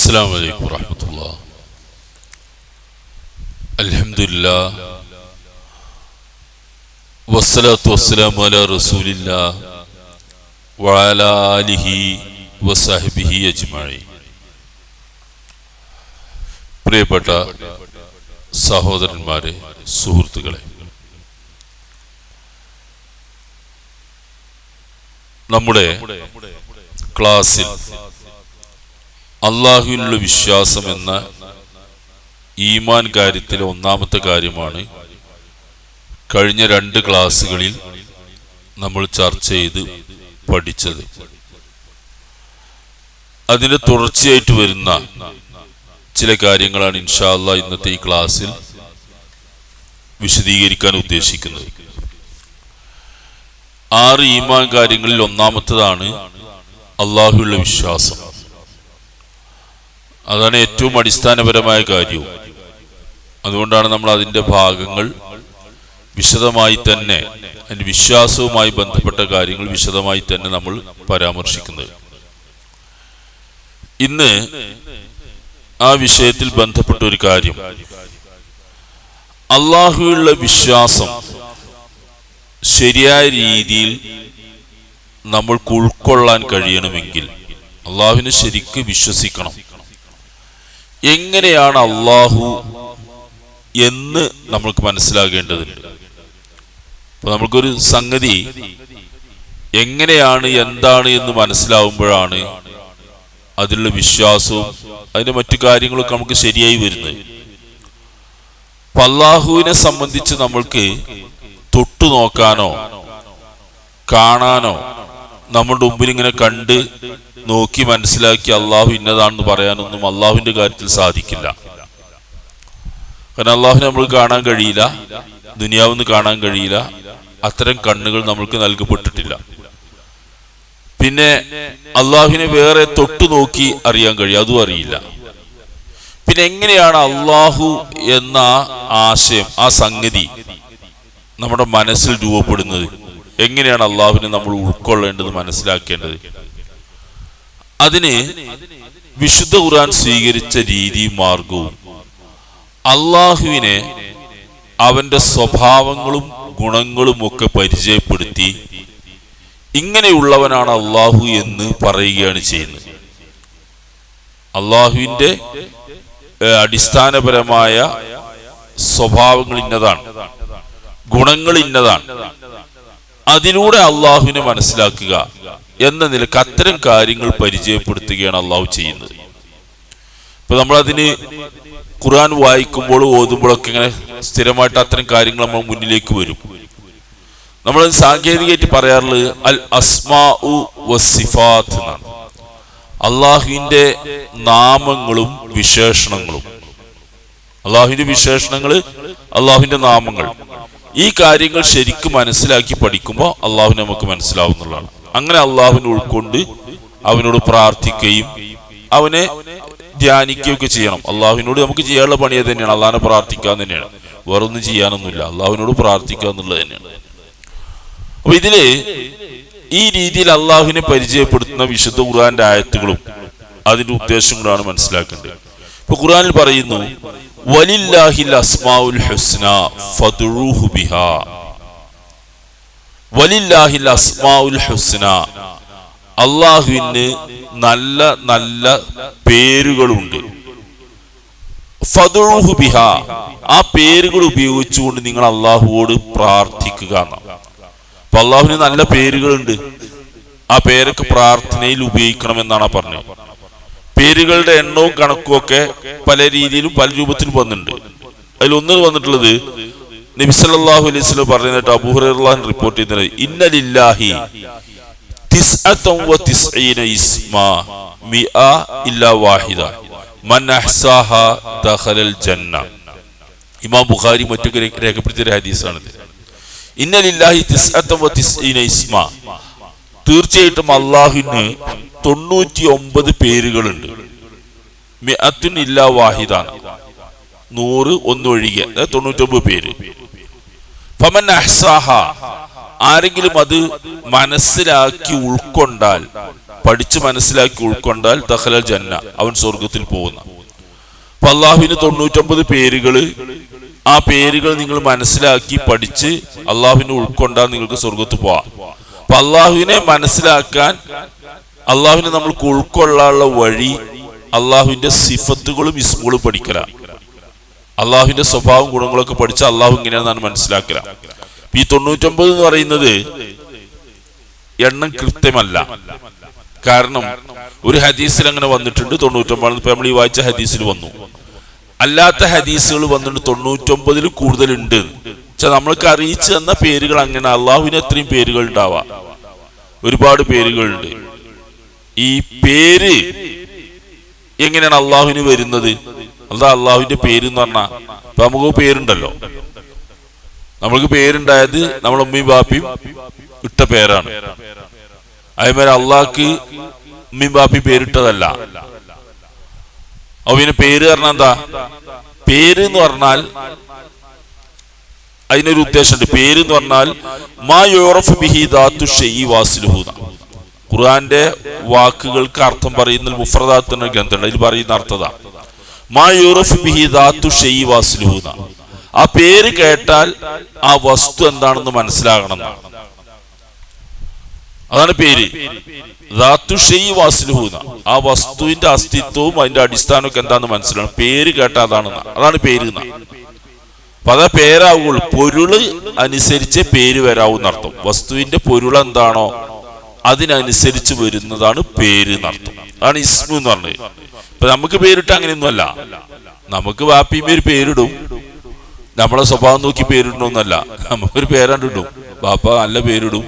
السلام عليكم ورحمة الله. الحمد لله والصلاة والسلام على رسول الله وعلى آله وصحبه أجمعين. പ്രിയപ്പെട്ട സഹോദരന്മാരെ, സുഹൃത്തുക്കളെ, നമ്മുടെ ക്ലാസ്സിൽ അല്ലാഹുവിലുള്ള വിശ്വാസം എന്ന ഈമാൻ കാര്യത്തിലെ ഒന്നാമത്തെ കാര്യമാണ് കഴിഞ്ഞ 2 ക്ലാസ്സുകളിൽ നമ്മൾ ചർച്ച ചെയ്ത് പഠിച്ചത്. അതിന്റെ തുടർച്ചയായിട്ട് വരുന്ന ചില കാര്യങ്ങളാണ് ഇൻഷാ അല്ലാഹ് ഇന്നത്തെ ഈ ക്ലാസ്സിൽ വിശദീകരിക്കാൻ ഉദ്ദേശിക്കുന്നത്. 6 ഈമാൻ കാര്യങ്ങളിൽ ഒന്നാമത്തേതാണ് അല്ലാഹുവിലുള്ള വിശ്വാസം. അതാണ് ഏറ്റവും അടിസ്ഥാനപരമായ കാര്യവും. അതുകൊണ്ടാണ് നമ്മൾ അതിൻ്റെ ഭാഗങ്ങൾ വിശദമായി തന്നെ, അതിൻ്റെ വിശ്വാസവുമായി ബന്ധപ്പെട്ട കാര്യങ്ങൾ വിശദമായി തന്നെ നമ്മൾ പരാമർശിക്കുന്നത്. ഇന്ന് ആ വിഷയത്തിൽ ബന്ധപ്പെട്ട ഒരു കാര്യം, അല്ലാഹുവിലുള്ള വിശ്വാസം ശരിയായ രീതിയിൽ നമ്മൾക്ക് ഉൾക്കൊള്ളാൻ കഴിയണമെങ്കിൽ അല്ലാഹുവിനെ ശരിക്ക് വിശ്വസിക്കണം. എങ്ങനെയാണ് അല്ലാഹു എന്ന് നമ്മൾക്ക് മനസ്സിലാകേണ്ടതുണ്ട്. അപ്പൊ നമ്മൾക്കൊരു സംഗതി എങ്ങനെയാണ്, എന്താണ് എന്ന് മനസ്സിലാവുമ്പോഴാണ് അതിലുള്ള വിശ്വാസവും അതിന്റെ മറ്റു കാര്യങ്ങളൊക്കെ നമുക്ക് ശരിയായി വരുന്നത്. അപ്പൊ അല്ലാഹുവിനെ സംബന്ധിച്ച് നമ്മൾക്ക് തൊട്ടു നോക്കാനോ കാണാനോ നമ്മുടെ മുമ്പിൽ ഇങ്ങനെ കണ്ട് നോക്കി മനസ്സിലാക്കി അള്ളാഹു ഇന്നതാണെന്ന് പറയാനൊന്നും അള്ളാഹുവിന്റെ കാര്യത്തിൽ സാധിക്കില്ല. കാരണം അള്ളാഹുവിനെ നമ്മൾ കാണാൻ കഴിയില്ല, ദുനിയാവെന്ന് കാണാൻ കഴിയില്ല. അത്തരം കണ്ണുകൾ നമ്മൾക്ക് നൽകപ്പെട്ടിട്ടില്ല. പിന്നെ അള്ളാഹുവിനെ വേറെ തൊട്ടു നോക്കി അറിയാൻ കഴിയും, അതും അറിയില്ല. പിന്നെ എങ്ങനെയാണ് അള്ളാഹു എന്ന ആശയം, ആ സംഗതി നമ്മുടെ മനസ്സിൽ രൂപപ്പെടുന്നത്? എങ്ങനെയാണ് അള്ളാഹുവിനെ നമ്മൾ ഉൾക്കൊള്ളേണ്ടത്, മനസ്സിലാക്കേണ്ടത്? അതിന് വിശുദ്ധ ഖുർആൻ സ്വീകരിച്ച രീതിയും മാർഗവും അള്ളാഹുവിനെ അവന്റെ സ്വഭാവങ്ങളും ഗുണങ്ങളും ഒക്കെ പരിചയപ്പെടുത്തി ഇങ്ങനെയുള്ളവനാണ് അള്ളാഹു എന്ന് പറയുകയാണ് ചെയ്യുന്നത്. അള്ളാഹുവിന്റെ അടിസ്ഥാനപരമായ സ്വഭാവങ്ങൾ ഇന്നതാണ്, ഗുണങ്ങൾ ഇന്നതാണ്, അതിലൂടെ അള്ളാഹുവിനെ മനസ്സിലാക്കുക എന്ന നിലക്ക് അത്തരം കാര്യങ്ങൾ പരിചയപ്പെടുത്തുകയാണ് അള്ളാഹു ചെയ്യുന്നത്. ഇപ്പൊ നമ്മളതിന് ഖുർആൻ വായിക്കുമ്പോൾ ഓതുമ്പോഴൊക്കെ ഇങ്ങനെ സ്ഥിരമായിട്ട് അത്തരം കാര്യങ്ങൾ നമ്മൾ മുന്നിലേക്ക് വരും. നമ്മൾ സാങ്കേതികമായിട്ട് പറയാറുള്ളത് അൽ അസ്മാഉ വസ്സിഫാത്ത് എന്നാണ്. അള്ളാഹുവിന്റെ നാമങ്ങളും വിശേഷണങ്ങളും, അള്ളാഹുവിന്റെ വിശേഷണങ്ങള്, അള്ളാഹുവിന്റെ നാമങ്ങൾ, ഈ കാര്യങ്ങൾ ശരിക്കും മനസ്സിലാക്കി പഠിക്കുമ്പോൾ അള്ളാഹുവിനെ നമുക്ക് മനസ്സിലാവുന്നതാണ്. അങ്ങനെ അള്ളാഹുവിനെ ഉൾക്കൊണ്ട് അവനോട് പ്രാർത്ഥിക്കുകയും അവനെ ധ്യാനിക്കുകയൊക്കെ ചെയ്യണം. അള്ളാഹുവിനോട് നമുക്ക് ചെയ്യാനുള്ള പണി അത് തന്നെയാണ്, അള്ളാഹിനെ പ്രാർത്ഥിക്കുക തന്നെയാണ്, വേറൊന്നും ചെയ്യാനൊന്നുമില്ല, അള്ളാഹുവിനോട് പ്രാർത്ഥിക്കുക എന്നുള്ളത് തന്നെയാണ്. അപ്പൊ ഇതില് ഈ രീതിയിൽ അള്ളാഹുവിനെ പരിചയപ്പെടുത്തുന്ന വിശുദ്ധ ഖുർആന്റെ ആയത്തുകളും അതിന്റെ ഉദ്ദേശങ്ങളാണ് മനസ്സിലാക്കേണ്ടത്. ഇപ്പൊ ഖുർആനിൽ പറയുന്നു, വലില്ലാഹിൽ അസ്മാഉൽ ഹുസ്ന ഫദ്ഉഹു ബിഹാ. വലില്ലാഹിൽ അസ്മാഉൽ ഹുസ്ന, അല്ലാഹുവിന് നല്ല നല്ല പേരുകളുണ്ട്. ഫദ്ഉഹു ബിഹാ, ആ പേരുകൾ ഉപയോഗിച്ചുകൊണ്ട് നിങ്ങൾ അല്ലാഹുവോട് പ്രാർത്ഥിക്കുക എന്നാണ്. അപ്പൊ അല്ലാഹുവിന് നല്ല പേരുകളുണ്ട്, ആ പേരൊക്കെ പ്രാർത്ഥനയിൽ ഉപയോഗിക്കണമെന്നാണ് പറഞ്ഞത്. പേരുകളുടെ എണ്ണവും കണക്കും ഒക്കെ പല രീതിയിലും പല രൂപത്തിലും വന്നിട്ടുണ്ട്. അതിലൊന്ന് വന്നിട്ടുള്ളത് നബി സല്ലല്ലാഹു അലൈഹി വസല്ലം പറയുന്നത് അബൂ ഹുറൈറ റിപ്പോർട്ട് ചെയ്യുന്നത്, ഇന്ന ലില്ലാഹി 99 ഇസ്മാ മിഅ ഇല്ലാ വാഹിദ മൻ അഹ്സാഹാ ദഖലൽ ജന്ന. ഇമാം ബുഖാരി മറ്റൊക്കെ രേഖപ്പെടുത്തിയ ഹദീസാണിത്. ഇന്ന ലില്ലാഹി 99 ഇസ്മാ, തീർച്ചയായിട്ടും അല്ലാഹുവിന് 99 പേരുകളുണ്ട്. മിഅത്തുൻ ഇല്ലാ വാഹിദാണ്, 100 ഒന്നൊഴികെ 99 പേര്. ഫമൻ അഹ്സാഹ, ആരെങ്കിലും അത് മനസ്സിലാക്കി ഉൾക്കൊണ്ടാൽ, പഠിച്ച് മനസ്സിലാക്കി ഉൾക്കൊണ്ടാൽ ദഖലൽ ജന്ന, അവൻ സ്വർഗത്തിൽ പോകുന്ന. അപ്പൊ അള്ളാഹുവിന് 99 പേരുകള്, ആ പേരുകൾ നിങ്ങൾ മനസ്സിലാക്കി പഠിച്ച് അള്ളാഹുവിനെ ഉൾക്കൊണ്ടാൽ നിങ്ങൾക്ക് സ്വർഗത്ത് പോവാം. അപ്പൊ അള്ളാഹുവിനെ മനസ്സിലാക്കാൻ, അള്ളാഹുവിനെ നമ്മൾക്ക് ഉൾക്കൊള്ളാനുള്ള വഴി അള്ളാഹുവിന്റെ സിഫത്തുകളും ഇസ്മുകളും പഠിക്കല. അള്ളാഹുവിന്റെ സ്വഭാവം ഗുണങ്ങളൊക്കെ പഠിച്ച അള്ളാഹു ഇങ്ങനെയാണെന്നാണ് മനസ്സിലാക്കല. ഈ 99 എന്ന് പറയുന്നത് എണ്ണം കൃത്യമല്ല. കാരണം ഒരു ഹദീസിൽ അങ്ങനെ വന്നിട്ടുണ്ട് 99. ഇപ്പൊ നമ്മൾ ഈ വായിച്ച ഹദീസിൽ വന്നു. അല്ലാത്ത ഹദീസുകൾ വന്നിട്ട് 99-ൽ കൂടുതലുണ്ട്. നമ്മൾക്ക് അറിയിച്ചു തന്ന പേരുകൾ അങ്ങനെ. അള്ളാഹുവിന് എത്രയും പേരുകൾ ഉണ്ടാവാം, ഒരുപാട് പേരുകളുണ്ട്. ഈ പേര് എങ്ങനെയാണ് അള്ളാഹുവിന് വരുന്നത്? അള്ളാഹുവിന്റെ പേര് എന്ന് പറഞ്ഞാൽ ഇപ്പൊ നമുക്ക് പേരുണ്ടല്ലോ. നമ്മൾക്ക് പേരുണ്ടായത് നമ്മളെ ഉമ്മയും ബാപ്പിയും ഇട്ട പേരാണ്. അതേമാതിരി അള്ളാഹ്ക്ക് ഉമ്മയും ബാപ്പി പേരിട്ടതല്ല. അപ്പൊ പിന്നെ പേര് പറഞ്ഞാൽ എന്താ? പേര് എന്ന് പറഞ്ഞാൽ അതിനൊരു ഉദ്ദേശമുണ്ട്. പേര് എന്ന് പറഞ്ഞാൽ മാ യുറഫു ബിഹി ദാത്തു ഷൈഇ വാസിലുഹു. ഖുർആന്റെ വാക്കുകൾക്ക് അർത്ഥം പറയുന്ന മുഫ്രദാത്ത് എന്ന ഗ്രന്ഥമുണ്ട്. അതിൽ പറയുന്ന അർത്ഥത മാ യുറഫു ബിഹി ദാത്തു ഷൈഇ വാസിലുഹു. ആ പേര് കേട്ടാൽ ആ വസ്തു എന്താണെന്ന് മനസ്സിലാകണം. അതാണ് പേര്. ദാത്തു ഷൈഇ വാസിലുഹു. ആ വസ്തുവിന്റെ അസ്തിത്വവും അതിന്റെ അടിസ്ഥാനമൊക്കെ എന്താണെന്ന് മനസ്സിലാക്കണം. പേര് കേട്ടാൽ അതാണ് പേര്. അപ്പൊ അതാ പേരാവുള്ളൂ. പൊരുള് അനുസരിച്ച് പേര് വരാവുന്ന അർത്ഥം. വസ്തുവിന്റെ പൊരുൾ എന്താണോ അതിനനുസരിച്ച് വരുന്നതാണ് പേര് എന്നർത്ഥം. അതാണ് ഇസ്മു എന്ന് പറഞ്ഞത്. ഇപ്പൊ നമുക്ക് പേരിട്ട് അങ്ങനെയൊന്നുമല്ല. നമുക്ക് വാപ്പിയും ഒരു പേരിടും, നമ്മളെ സ്വഭാവം നോക്കി പേരിടണമെന്നല്ല. നമുക്കൊരു പേരാണ്ടിടും. ബാപ്പ നല്ല പേരിടും,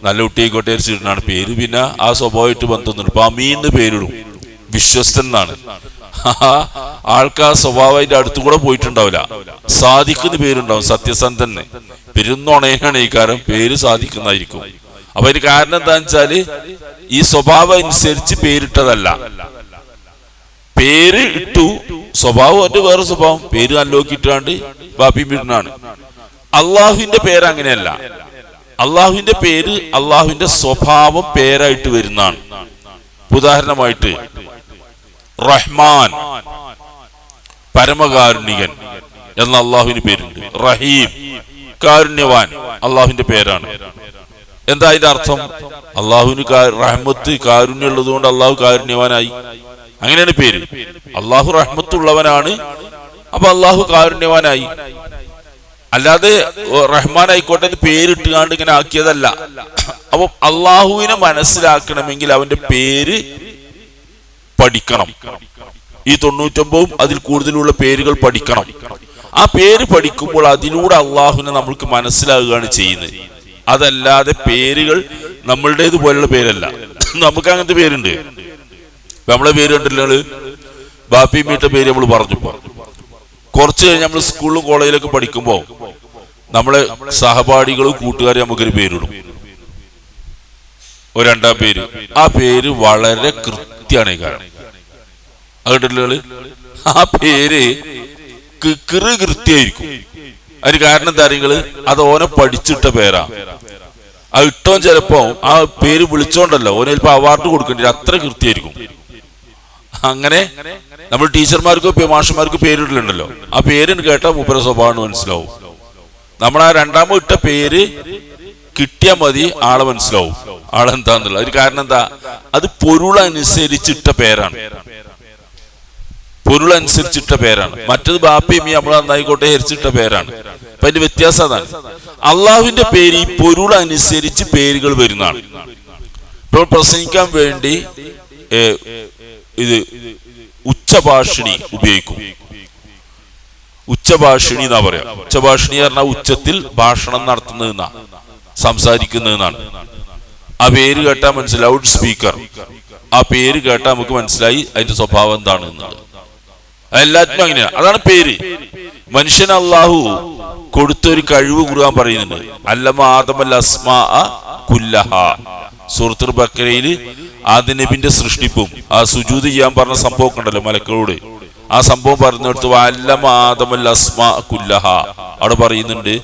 നല്ല കുട്ടിയായിക്കോട്ടെ ഇരിച്ചിട്ടാണ് പേര്. പിന്നെ ആ സ്വഭാവമായിട്ട് ബന്ധമൊന്നുമില്ല. ഇപ്പൊ അമീന്ന് പേരിടും, വിശ്വസ്തൻ എന്നാണ്. ആൾക്കാർ സ്വഭാവം അതിന്റെ അടുത്തു കൂടെ പോയിട്ടുണ്ടാവില്ല. സാധിക്കുന്ന പേരുണ്ടാവും, സത്യസന്ധൻ. പെരുന്നൊണയാണ് ഈ കാരണം പേര് സാധിക്കുന്നതായിരിക്കും. അപ്പൊ അതിന് കാരണം എന്താന്ന് വെച്ചാല് ഈ സ്വഭാവം അനുസരിച്ച് പേരിട്ടതല്ല. പേര് ഇട്ടു, സ്വഭാവം അതിന്റെ വേറെ സ്വഭാവം. പേര് നല്ലോക്കിട്ടാണ്ട് ബാപ്പിയും വീടിനാണ്. അള്ളാഹുവിന്റെ പേര് അങ്ങനെയല്ല. അള്ളാഹുവിന്റെ പേര് അള്ളാഹുവിന്റെ സ്വഭാവം പേരായിട്ട് വരുന്നതാണ്. ഉദാഹരണമായിട്ട് റഹ്മാൻ, പരമകാരുണികൻ എന്ന അള്ളാഹുവിന് പേരുണ്ട്. റഹീം, കാരുണ്യവാൻ അള്ളാഹുവിന്റെ പേരാണ്. എന്താ അതിന്റെ അർത്ഥം? അള്ളാഹുവിന് റഹ്മത്ത്, കാരുണ്യം ഉള്ളത് കൊണ്ട് അള്ളാഹു കാരുണ്യവാനായി. അങ്ങനെയാണ് പേര്. അള്ളാഹു റഹ്മത്തുള്ളവനാണ്, അപ്പൊ അള്ളാഹു കാരുണ്യവാനായി. അല്ലാതെ റഹ്മാൻ ആയിക്കോട്ടെ പേരിട്ടുകാണ്ട് ഇങ്ങനെ ആക്കിയതല്ല. അപ്പൊ അള്ളാഹുവിനെ മനസ്സിലാക്കണമെങ്കിൽ അവന്റെ പേര് പഠിക്കണം. ഈ 99 അതിൽ കൂടുതലുള്ള പേരുകൾ പഠിക്കണം. ആ പേര് പഠിക്കുമ്പോൾ അതിലൂടെ അള്ളാഹുവിനെ നമ്മൾക്ക് മനസ്സിലാകുകയാണ് ചെയ്യുന്നത്. അതല്ലാതെ പേരുകൾ നമ്മളുടേതുപോലുള്ള പേരല്ല. നമുക്ക് അങ്ങനത്തെ പേരുണ്ട്. നമ്മളെ പേര് കണ്ടില്ല, ബാപ്പി മീട്ട പേര് നമ്മൾ പറഞ്ഞപ്പോ കുറച്ച് കഴിഞ്ഞ് നമ്മൾ സ്കൂളിലും കോളേജിലൊക്കെ പഠിക്കുമ്പോൾ നമ്മളെ സഹപാഠികളും കൂട്ടുകാരും നമുക്കൊരു പേരിടും, ഒരു 2ാം പേര്. ആ പേര് വളരെ കൃത്യമാണ്. കാരണം അതുകൊണ്ടില്ല, ആ പേര് കൃത്യമായിരിക്കും. അതിന് കാരണം എന്താ അറിയുന്നത്? അത് ഓനെ പഠിച്ചിട്ട പേരാ. ആ ഇട്ടോൻ ചിലപ്പോ ആ പേര് വിളിച്ചോണ്ടല്ലോ ഓന് ചിലപ്പോ അവാർഡ് കൊടുക്കേണ്ടി, അത്ര കൃത്യമായിരിക്കും. അങ്ങനെ നമ്മൾ ടീച്ചർമാർക്കോ മാഷന്മാർക്കോ പേരിടലുണ്ടല്ലോ, ആ പേരിന് കേട്ടാൽ മൂപ്പര സ്വഭാവം മനസ്സിലാവും. നമ്മൾ ആ 2ാമത് ഇട്ട പേര് കിട്ടിയാൽ മതി, ആളെ മനസ്സിലാവും ആളെന്താന്നുള്ളത്. അതിന് കാരണം എന്താ? അത് പൊരുളനുസരിച്ചിട്ട പേരാണ്. പൊരുളനുസരിച്ചിട്ട പേരാണ്. മറ്റത് ബാപ്പിയും നമ്മൾ നന്നായിക്കോട്ടെ ഹരിച്ചിട്ട പേരാണ്. അപ്പൊ അതിന്റെ വ്യത്യാസം അതാണ്. അള്ളാഹുവിന്റെ പേര് ഈ പൊരുളനുസരിച്ച് പേരുകൾ വരുന്നതാണ്. ഇപ്പോൾ പ്രസംഗിക്കാൻ വേണ്ടി ഇത് ഉച്ചഭാഷിണി ഉപയോഗിക്കും. ഉച്ചഭാഷിണി എന്നാ പറയാ. ഉച്ചഭാഷിണി പറഞ്ഞാൽ ഉച്ചത്തിൽ ഭാഷണം നടത്തുന്നതെന്നാ, സംസാരിക്കുന്നതെന്നാണ്. ആ പേര് കേട്ടാൽ മനസ്സിലായി. ലൗഡ് സ്പീക്കർ, ആ പേര് കേട്ടാൽ നമുക്ക് മനസ്സിലായി അതിന്റെ സ്വഭാവം എന്താണ് എന്നുള്ളത്. എല്ലാത്തിനും അങ്ങനെയാണ്. അതാണ് പേര്. മനുഷ്യൻ അള്ളാഹു കൊടുത്തൊരു കഴിവ് ഖുർആൻ പറയുന്നുണ്ട്. അല്ലമ ആദമൽ അസ്മാ കുല്ലഹ. സൂറത്തുൽ ബഖറയിൽ ആദം നബിന്റെ സൃഷ്ടിപ്പും ആ സുജൂദ് ചെയ്യാൻ പറഞ്ഞ സംഭവം ഉണ്ടല്ലോ മലക്കളോട്, ആ സംഭവം പറഞ്ഞെടുത്ത് അല്ലമ ആദമൽ അസ്മാ കുല്ലഹ. അവിടെ പറയുന്നുണ്ട്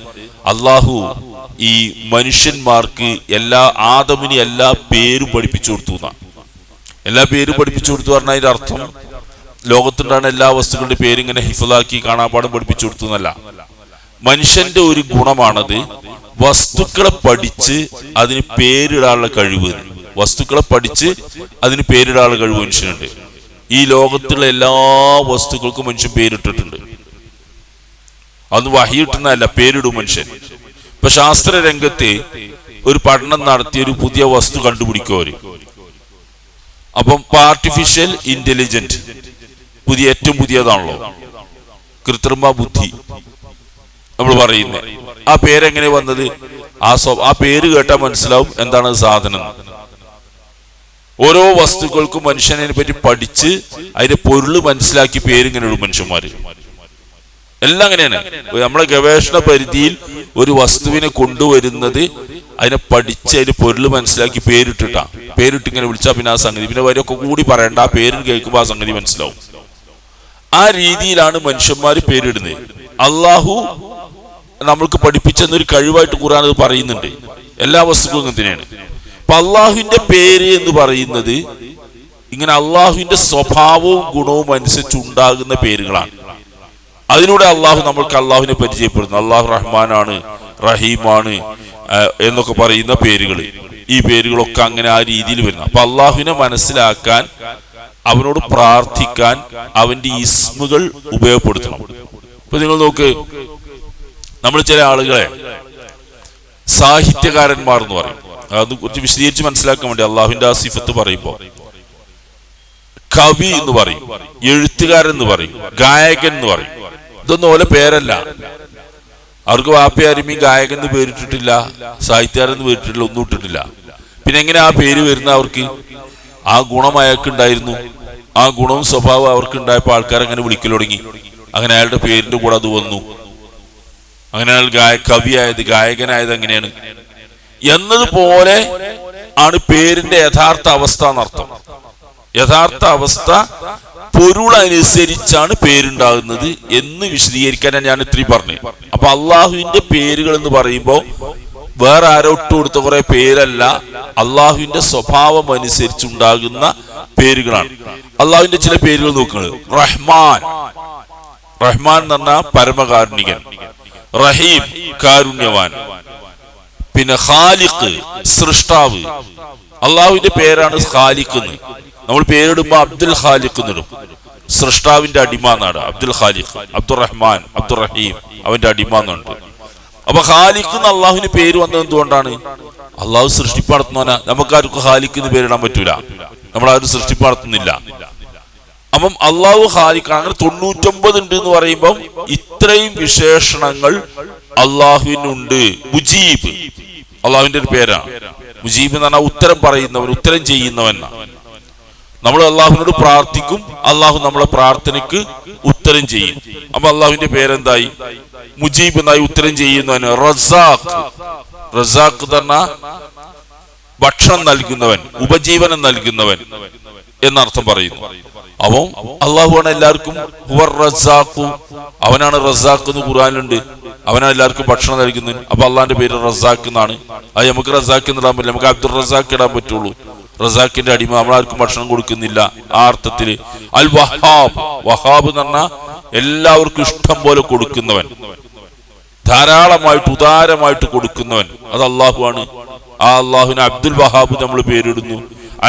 അള്ളാഹു ഈ മനുഷ്യന്മാർക്ക് ആദമിന് എല്ലാ പേരും പഠിപ്പിച്ചു കൊടുത്തു. എല്ലാ പേരും പഠിപ്പിച്ചു കൊടുത്തു പറഞ്ഞാൽ അതിന്റെ അർത്ഥം ലോകത്തുണ്ടാകുന്ന എല്ലാ വസ്തുക്കളുടെ പേരിങ്ങനെ ഹിഫലാക്കി കാണാപ്പാടും പഠിപ്പിച്ചു കൊടുത്തു എന്നല്ല. മനുഷ്യന്റെ ഒരു ഗുണമാണത്, വസ്തുക്കളെ പഠിച്ച് അതിന് പേരിടാനുള്ള കഴിവ്. വസ്തുക്കളെ പഠിച്ച് അതിന് പേരിടാനുള്ള കഴിവ് മനുഷ്യനുണ്ട്. ഈ ലോകത്തുള്ള എല്ലാ വസ്തുക്കൾക്കും മനുഷ്യൻ പേരിട്ടിട്ടുണ്ട്. അന്ന് വഹി കിട്ടുന്നതല്ല, പേരിടും മനുഷ്യൻ. ഇപ്പൊ ശാസ്ത്ര രംഗത്ത് ഒരു പഠനം നടത്തി ഒരു പുതിയ വസ്തു കണ്ടുപിടിക്കും അവര്. അപ്പം ആർട്ടിഫിഷ്യൽ ഇന്റലിജന്റ് ഏറ്റവും പുതിയതാണല്ലോ, കൃത്രിമ ബുദ്ധി നമ്മൾ പറയുന്നത്. ആ പേരെങ്ങനെ വന്നത്? ആ പേര് കേട്ടാൽ മനസ്സിലാവും എന്താണ് സാധനം. ഓരോ വസ്തുക്കൾക്കും മനുഷ്യനെ പറ്റി പഠിച്ച് അതിന്റെ പൊരുള് മനസ്സിലാക്കി പേരിങ്ങനെ ഇടും മനുഷ്യന്മാര്. എല്ലാം അങ്ങനെയാണ്. നമ്മളെ ഗവേഷണ പരിധിയിൽ ഒരു വസ്തുവിനെ കൊണ്ടുവരുന്നത് അതിനെ പഠിച്ച് അതിന്റെ പൊരുള് മനസ്സിലാക്കി പേരിട്ടിട്ടാ. പേരിട്ട് ഇങ്ങനെ വിളിച്ചാൽ പിന്നെ ആ സംഗതി, പിന്നെ വരെയൊക്കെ കൂടി പറയണ്ട, ആ പേരിന് കേൾക്കുമ്പോൾ ആ സംഗതി മനസ്സിലാവും. ആ രീതിയിലാണ് മനുഷ്യന്മാര് പേരിടുന്നത്. അള്ളാഹു നമ്മൾക്ക് പഠിപ്പിച്ചെന്നൊരു കഴിവായിട്ട് ഖുർആൻ അത് പറയുന്നുണ്ട്. എല്ലാ വസ്തുക്കളും എന്തിനാണ്. അപ്പൊ അള്ളാഹുവിന്റെ പേര് എന്ന് പറയുന്നത് ഇങ്ങനെ അള്ളാഹുവിന്റെ സ്വഭാവവും ഗുണവും അനുസരിച്ചുണ്ടാകുന്ന പേരുകളാണ്. അതിലൂടെ അള്ളാഹു നമ്മൾക്ക് അള്ളാഹുവിനെ പരിചയപ്പെടുന്നു. അള്ളാഹു റഹ്മാനാണ്, റഹീമാണ് എന്നൊക്കെ പറയുന്ന പേരുകൾ. ഈ പേരുകളൊക്കെ അങ്ങനെ ആ രീതിയിൽ വരുന്നു. അപ്പൊ അള്ളാഹുവിനെ മനസ്സിലാക്കാൻ, അവനോട് പ്രാർത്ഥിക്കാൻ അവന്റെ ഇസ്മുകൾ ഉപയോഗപ്പെടുത്തണം. ഇപ്പൊ നിങ്ങൾ നോക്ക്, നമ്മൾ ചില ആളുകളെ സാഹിത്യകാരന്മാർ എന്ന് പറയും. അത് കുറച്ച് വിശദീകരിച്ച് മനസ്സിലാക്കാൻ വേണ്ടി അള്ളാഹുവിന്റെ ആ സിഫത്ത് പറയുമ്പോൾ കവി എന്ന് പറയും, എഴുത്തുകാരൻ എന്ന് പറയും, ഗായകൻ എന്ന് പറയും. ഇതൊന്നും ഓലെ പേരല്ല. അവർക്ക് വാപ്പയാരുമീ ഗായകൻ എന്ന് പേരിട്ടിട്ടില്ല, സാഹിത്യകാരൻ എന്ന് പേരിട്ടിട്ടില്ല, ഒന്നും ഇട്ടിട്ടില്ല. പിന്നെ എങ്ങനെ ആ പേര് വരുന്ന? അവർക്ക് ആ ഗുണം അയാൾക്കുണ്ടായിരുന്നു. ആ ഗുണവും സ്വഭാവം അവർക്ക് ഉണ്ടായപ്പോൾ ആൾക്കാരങ്ങനെ വിളിക്കൽ തുടങ്ങി. അങ്ങനെ അയാളുടെ പേരിന്റെ കൂടെ അത് വന്നു. അങ്ങനെ അയാൾ കവിയായത്, ഗായകനായത് എങ്ങനെയാണ് എന്നതുപോലെ ആണ് പേരിന്റെ യഥാർത്ഥ അവസ്ഥ എന്നർത്ഥം. യഥാർത്ഥ അവസ്ഥ പൊരുളനുസരിച്ചാണ് പേരുണ്ടാകുന്നത് എന്ന് വിശദീകരിക്കാനാണ് ഞാൻ ഇത്രയും പറഞ്ഞത്. അപ്പൊ അള്ളാഹുവിന്റെ പേരുകൾ എന്ന് പറയുമ്പോൾ വേറെ ആരോട്ട് കൊടുത്ത കുറെ പേരല്ല, അള്ളാഹുവിന്റെ സ്വഭാവം അനുസരിച്ചുണ്ടാകുന്ന പേരുകളാണ്. അള്ളാഹുവിന്റെ ചില പേരുകൾ നോക്കുന്നത്, റഹ്മാൻ, റഹ്മാൻ എന്ന് പറഞ്ഞാൽ പരമകാരുണികൻ, റഹീം കാരുണ്യവാൻ, പിന്നെ ഖാലിഖ് സൃഷ്ടാവ്. അള്ളാഹുവിന്റെ പേരാണ് ഖാലിഖ് എന്ന്. നമ്മൾ പേരിടുമ്പോ അബ്ദുൽ ഖാലിഖ് എന്നിടും. സൃഷ്ടാവിന്റെ അടിമ എന്നാണ് അബ്ദുൽ ഖാലിഖ്. അബ്ദുറഹ്മാൻ, അബ്ദുറഹീം അവന്റെ അടിമ എന്നുണ്ട്. അപ്പൊ ഖാലിഖ് എന്ന് അള്ളാഹുവിന് പേര് വന്നത് എന്തുകൊണ്ടാണ്? അള്ളാഹു സൃഷ്ടിപ്പ് നടത്തുന്നവനാ. നമുക്കാർക്കും ഖാലിഖ് എന്ന് പേരിടാൻ പറ്റൂല, നമ്മളാരും സൃഷ്ടിപ്പ് നടത്തുന്നില്ല. അപ്പം അള്ളാഹു ഖാലിഖാണ്. അങ്ങനെ 99 ഉണ്ട് എന്ന് പറയുമ്പോൾ ഇത്രയും വിശേഷണങ്ങൾ അള്ളാഹുവിനുണ്ട്. മുജീബ് അള്ളാഹുവിന്റെ ഒരു പേരാണ്. മുജീബ് എന്ന് പറഞ്ഞാൽ ഉത്തരം പറയുന്നവൻ, ഉത്തരം ചെയ്യുന്നവൻ. നമ്മൾ അള്ളാഹുവിനോട് പ്രാർത്ഥിക്കും, അള്ളാഹു നമ്മളെ പ്രാർത്ഥനയ്ക്ക് ഉത്തരം ചെയ്യും. അപ്പൊ അള്ളാഹുവിന്റെ പേരെന്തായി? മുജീബ് എന്നായി, ഉത്തരം ചെയ്യുന്നവൻ. റസാഖ്, റസാഖ് തന്നെ ഭക്ഷണം നൽകുന്നവൻ, ഉപജീവനം നൽകുന്നവൻ എന്നർത്ഥം പറയുന്നു. അപ്പം അള്ളാഹുവാണ് എല്ലാവർക്കും റസാഖു, അവനാണ് റസാഖ് എന്ന് ഖുർആനിലുണ്ട്. അവനാണ് എല്ലാവർക്കും ഭക്ഷണം നൽകുന്നത്. അപ്പൊ അള്ളാഹിന്റെ പേര് റസാഖ് എന്നാണ്. അത് നമുക്ക് റസാഖ് എന്ന് ഇടാൻ പറ്റില്ല, നമുക്ക് അബ്ദുൾ റസാഖ് ഇടാൻ പറ്റുള്ളൂ. റസാഖിന്റെ അടിമ, നമ്മളാർക്കും ഭക്ഷണം കൊടുക്കുന്നില്ല ആ അർത്ഥത്തില്. അൽ വഹാബ്, വഹാബ് എന്ന് പറഞ്ഞാൽ എല്ലാവർക്കും ഇഷ്ടം പോലെ കൊടുക്കുന്നവൻ, ധാരാളമായിട്ട് ഉദാരമായിട്ട് കൊടുക്കുന്നവൻ. അത് അള്ളാഹുവാണ്. ആ അള്ളാഹുവിന് അബ്ദുൽ വഹാബ് നമ്മൾ പേരിടുന്നു.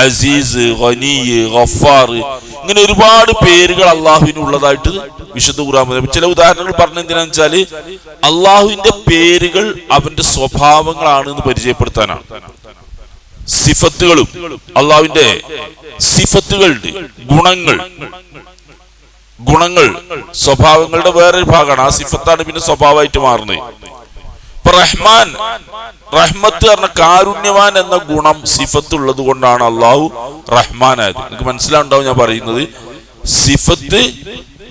അസീസ്, ഖനി, ഗഫാർ, ഇങ്ങനെ ഒരുപാട് പേരുകൾ അള്ളാഹുവിന് ഉള്ളതായിട്ട് വിശുദ്ധ ഖുർആൻ. ചില ഉദാഹരണങ്ങൾ പറഞ്ഞെന്തിനാന്ന് വെച്ചാല് അള്ളാഹുവിന്റെ പേരുകൾ അവന്റെ സ്വഭാവങ്ങളാണ് എന്ന് പരിചയപ്പെടുത്താനാണ്. സിഫത്തുകളും അള്ളാഹുവിന്റെ സിഫത്തുകളുണ്ട്, ഗുണങ്ങൾ, ഗുണങ്ങൾ സ്വഭാവങ്ങളുടെ വേറൊരു ഭാഗമാണ്. ആ സിഫത്താണ് പിന്നെ സ്വഭാവമായിട്ട് മാറുന്നത്. ഇപ്പൊ റഹ്മാൻ, റഹ്മത്ത് പറഞ്ഞ കാരുണ്യവാൻ എന്ന ഗുണം സിഫത്ത് ഉള്ളത് കൊണ്ടാണ് അള്ളാഹു റഹ്മാനായത്. നിങ്ങൾക്ക് മനസ്സിലാവുണ്ടാവും ഞാൻ പറയുന്നത്. സിഫത്ത്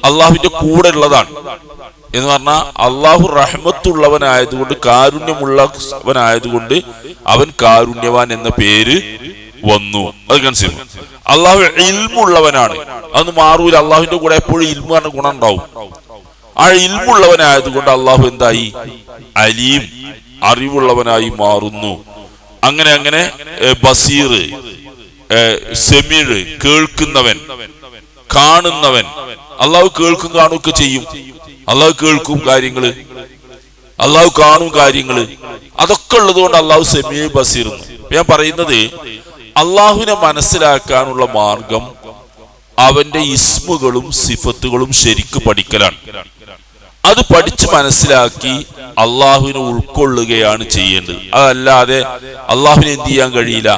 അള്ളാഹുവിന്റെ കൂടെ ഉള്ളതാണ് എന്ന് പറഞ്ഞാൽ അള്ളാഹു റഹ്മത്തുള്ളവനായതുകൊണ്ട്, കാരുണ്യമുള്ളവനായതുകൊണ്ട് അവൻ കാരുണ്യവാൻ എന്ന പേര് വന്നു. അത് മനസ്സിലാവും. അള്ളാഹു ഇൽമുള്ളവനാണ്, അതൊന്നും മാറൂല. അള്ളാഹുവിന്റെ കൂടെ എപ്പോഴും ഇൽമു പറഞ്ഞ ഗുണം ഉണ്ടാവും. ആ ഇൽമുള്ളവനായതുകൊണ്ട് അള്ളാഹു എന്തായി? അലീം, അറിവുള്ളവനായി മാറുന്നു. അങ്ങനെ അങ്ങനെ ബസീർ, സെമീഴ് കേൾക്കുന്നവൻ, കാണുന്നവൻ. അള്ളാഹു കേൾക്കും കാണുകയൊക്കെ ചെയ്യും. അള്ളാഹു കേൾക്കും കാര്യങ്ങള്, അള്ളാഹു കാണും കാര്യങ്ങള്. അതൊക്കെ ഉള്ളത് കൊണ്ട് അള്ളാഹു സെമീ ബസീർ. ഞാൻ പറയുന്നത് അള്ളാഹുവിനെ മനസ്സിലാക്കാനുള്ള മാർഗം അവന്റെ ഇസ്മുകളും സിഫത്തുകളും ശരിക്ക് പഠിക്കലാണ്. അത് പഠിച്ച് മനസ്സിലാക്കി അള്ളാഹുവിനെ ഉൾക്കൊള്ളുകയാണ് ചെയ്യേണ്ടത്. അതല്ലാതെ അള്ളാഹുവിനെ എന്ത് ചെയ്യാൻ കഴിയില്ല.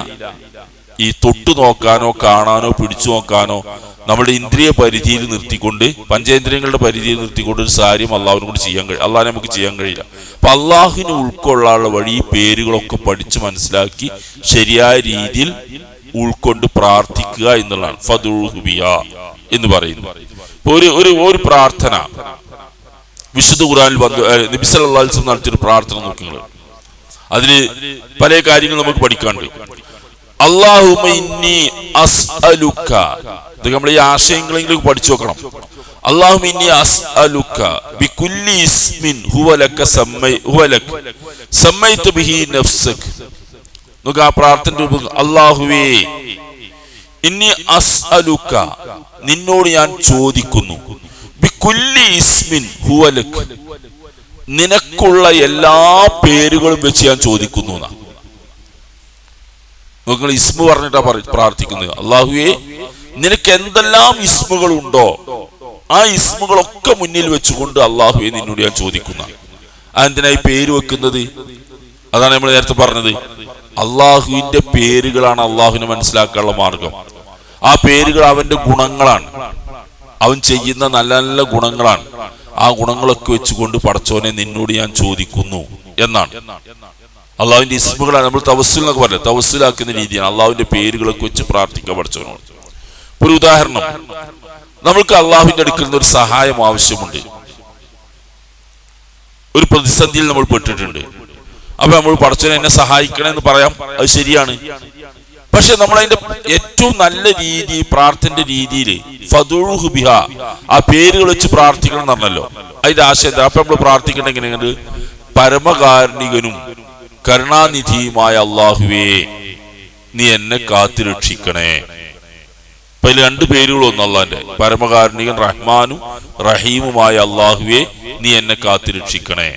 ഈ തൊട്ടു നോക്കാനോ കാണാനോ പിടിച്ചു നോക്കാനോ നമ്മുടെ ഇന്ദ്രിയ പരിധിയിൽ നിർത്തിക്കൊണ്ട്, പഞ്ചേന്ദ്രിയങ്ങളുടെ പരിധിയിൽ നിർത്തിക്കൊണ്ട് ഒരു കാര്യം അള്ളാഹുവിനെ കൊണ്ട് ചെയ്യാൻ കഴിയും. അള്ളാഹിനെ നമുക്ക് ചെയ്യാൻ കഴിയില്ല. അപ്പൊ അള്ളാഹുവിനെ ഉൾക്കൊള്ളാനുള്ള വഴി ഈ പേരുകളൊക്കെ പഠിച്ച് മനസ്സിലാക്കി ശരിയായ രീതിയിൽ ഉൾക്കൊണ്ട് പ്രാർത്ഥിക്കുക എന്നുള്ളതാണ് ഫദ്ഉഹു ബിഹാ എന്ന് പറയുന്നത്. ഒരു പ്രാർത്ഥന വിശുദ്ധ ഖുർആനിൽ നബി സല്ലല്ലാഹു അലൈഹി വസല്ലം നടത്തിയൊരു പ്രാർത്ഥന നോക്കുക. അതില് പല കാര്യങ്ങൾ നമുക്ക് പഠിക്കാനുണ്ട്. അല്ലാഹുമ്മ ഇന്നി അസ്അലുക, ഇത് നമ്മൾ ഈ ആശയങ്ങളെങ്കിലും പഠിച്ചു നോക്കണം. അല്ലാഹുമ്മ ഇന്നി അസ്അലുക ബികുല്ലി ഇസ്മിൻ ഹുവ ലക സമ്മൈത ബിഹി നഫ്സക. നമുക്ക് ആ പ്രാർത്ഥന രൂപം, അല്ലാഹുവേ ഇന്നി അസ്അലുക, നിന്നോട് ഞാൻ ചോദിക്കുന്നു, ബികുല്ലി ഇസ്മിൻ ഹുവ ലക, നിനക്കുള്ള എല്ലാ പേരുകളും വെച്ച് ഞാൻ ചോദിക്കുന്നു. നിങ്ങൾ ഇസ്മു പറഞ്ഞിട്ടാ പ്രാർത്ഥിക്കുന്നത്. അല്ലാഹുവേ നിനക്ക് എന്തെല്ലാം ഇസ്മുകൾ ഉണ്ടോ ആ ഇസ്മുകളൊക്കെ മുന്നിൽ വെച്ചുകൊണ്ട് അല്ലാഹുവേ നിന്നോട് ഞാൻ ചോദിക്കുന്ന. അതെന്തിനായി പേര് വെക്കുന്നത്? അതാണ് നമ്മൾ നേരത്തെ പറഞ്ഞത്. അള്ളാഹുവിന്റെ പേരുകളാണ് അള്ളാഹുവിനെ മനസ്സിലാക്കാനുള്ള മാർഗം. ആ പേരുകൾ അവന്റെ ഗുണങ്ങളാണ്, അവൻ ചെയ്യുന്ന നല്ല നല്ല ഗുണങ്ങളാണ്. ആ ഗുണങ്ങളൊക്കെ വെച്ചുകൊണ്ട് പടച്ചോനെ നിന്നോട് ഞാൻ ചോദിക്കുന്നു എന്നാണ്. അള്ളാഹുവിന്റെ ഇസ്മുകളാണ്. നമ്മൾ തവസ്സുൽ എന്നൊക്കെ പറഞ്ഞത് തവസ്സുലാക്കുന്ന രീതിയാണ്. അള്ളാഹുവിന്റെ പേരുകളൊക്കെ വെച്ച് പ്രാർത്ഥിക്കാൻ പടച്ചോനോട്. ഒരു ഉദാഹരണം, നമ്മൾക്ക് അള്ളാഹുവിന്റെ അടുക്കൽ നിന്ന് ഒരു സഹായം ആവശ്യമുണ്ട്. ഒരു പ്രതിസന്ധിയിൽ നമ്മൾ പെട്ടിട്ടുണ്ട്. അപ്പൊ നമ്മൾ പടച്ചോനെ എന്നെ സഹായിക്കണേ എന്ന് പറയാം, അത് ശരിയാണ്. പക്ഷെ നമ്മൾ അതിന്റെ ഏറ്റവും നല്ല രീതി, പ്രാർത്ഥനയുടെ രീതിയിൽ ഫദ്ഉഹു ബിഹാ, ആ പേരുകൾ വെച്ച് പ്രാർത്ഥിക്കണം എന്ന് പറഞ്ഞല്ലോ. അതിന്റെ ആശയം എന്താ? അപ്പൊ നമ്മൾ പ്രാർത്ഥിക്കണ എങ്ങനെയാണ്? പരമകാരുണികനും കരുണാനിധിയുമായ അള്ളാഹുവേ നീ എന്നെ കാത്തുരക്ഷിക്കണേ. അപ്പൊ അതിൽ രണ്ട് പേരുകളൊന്നും അള്ളാന്റെ, പരമകാരുണികൻ റഹ്മാനും റഹീമുമായ അള്ളാഹുവേ നീ എന്നെ കാത്തുരക്ഷിക്കണേ.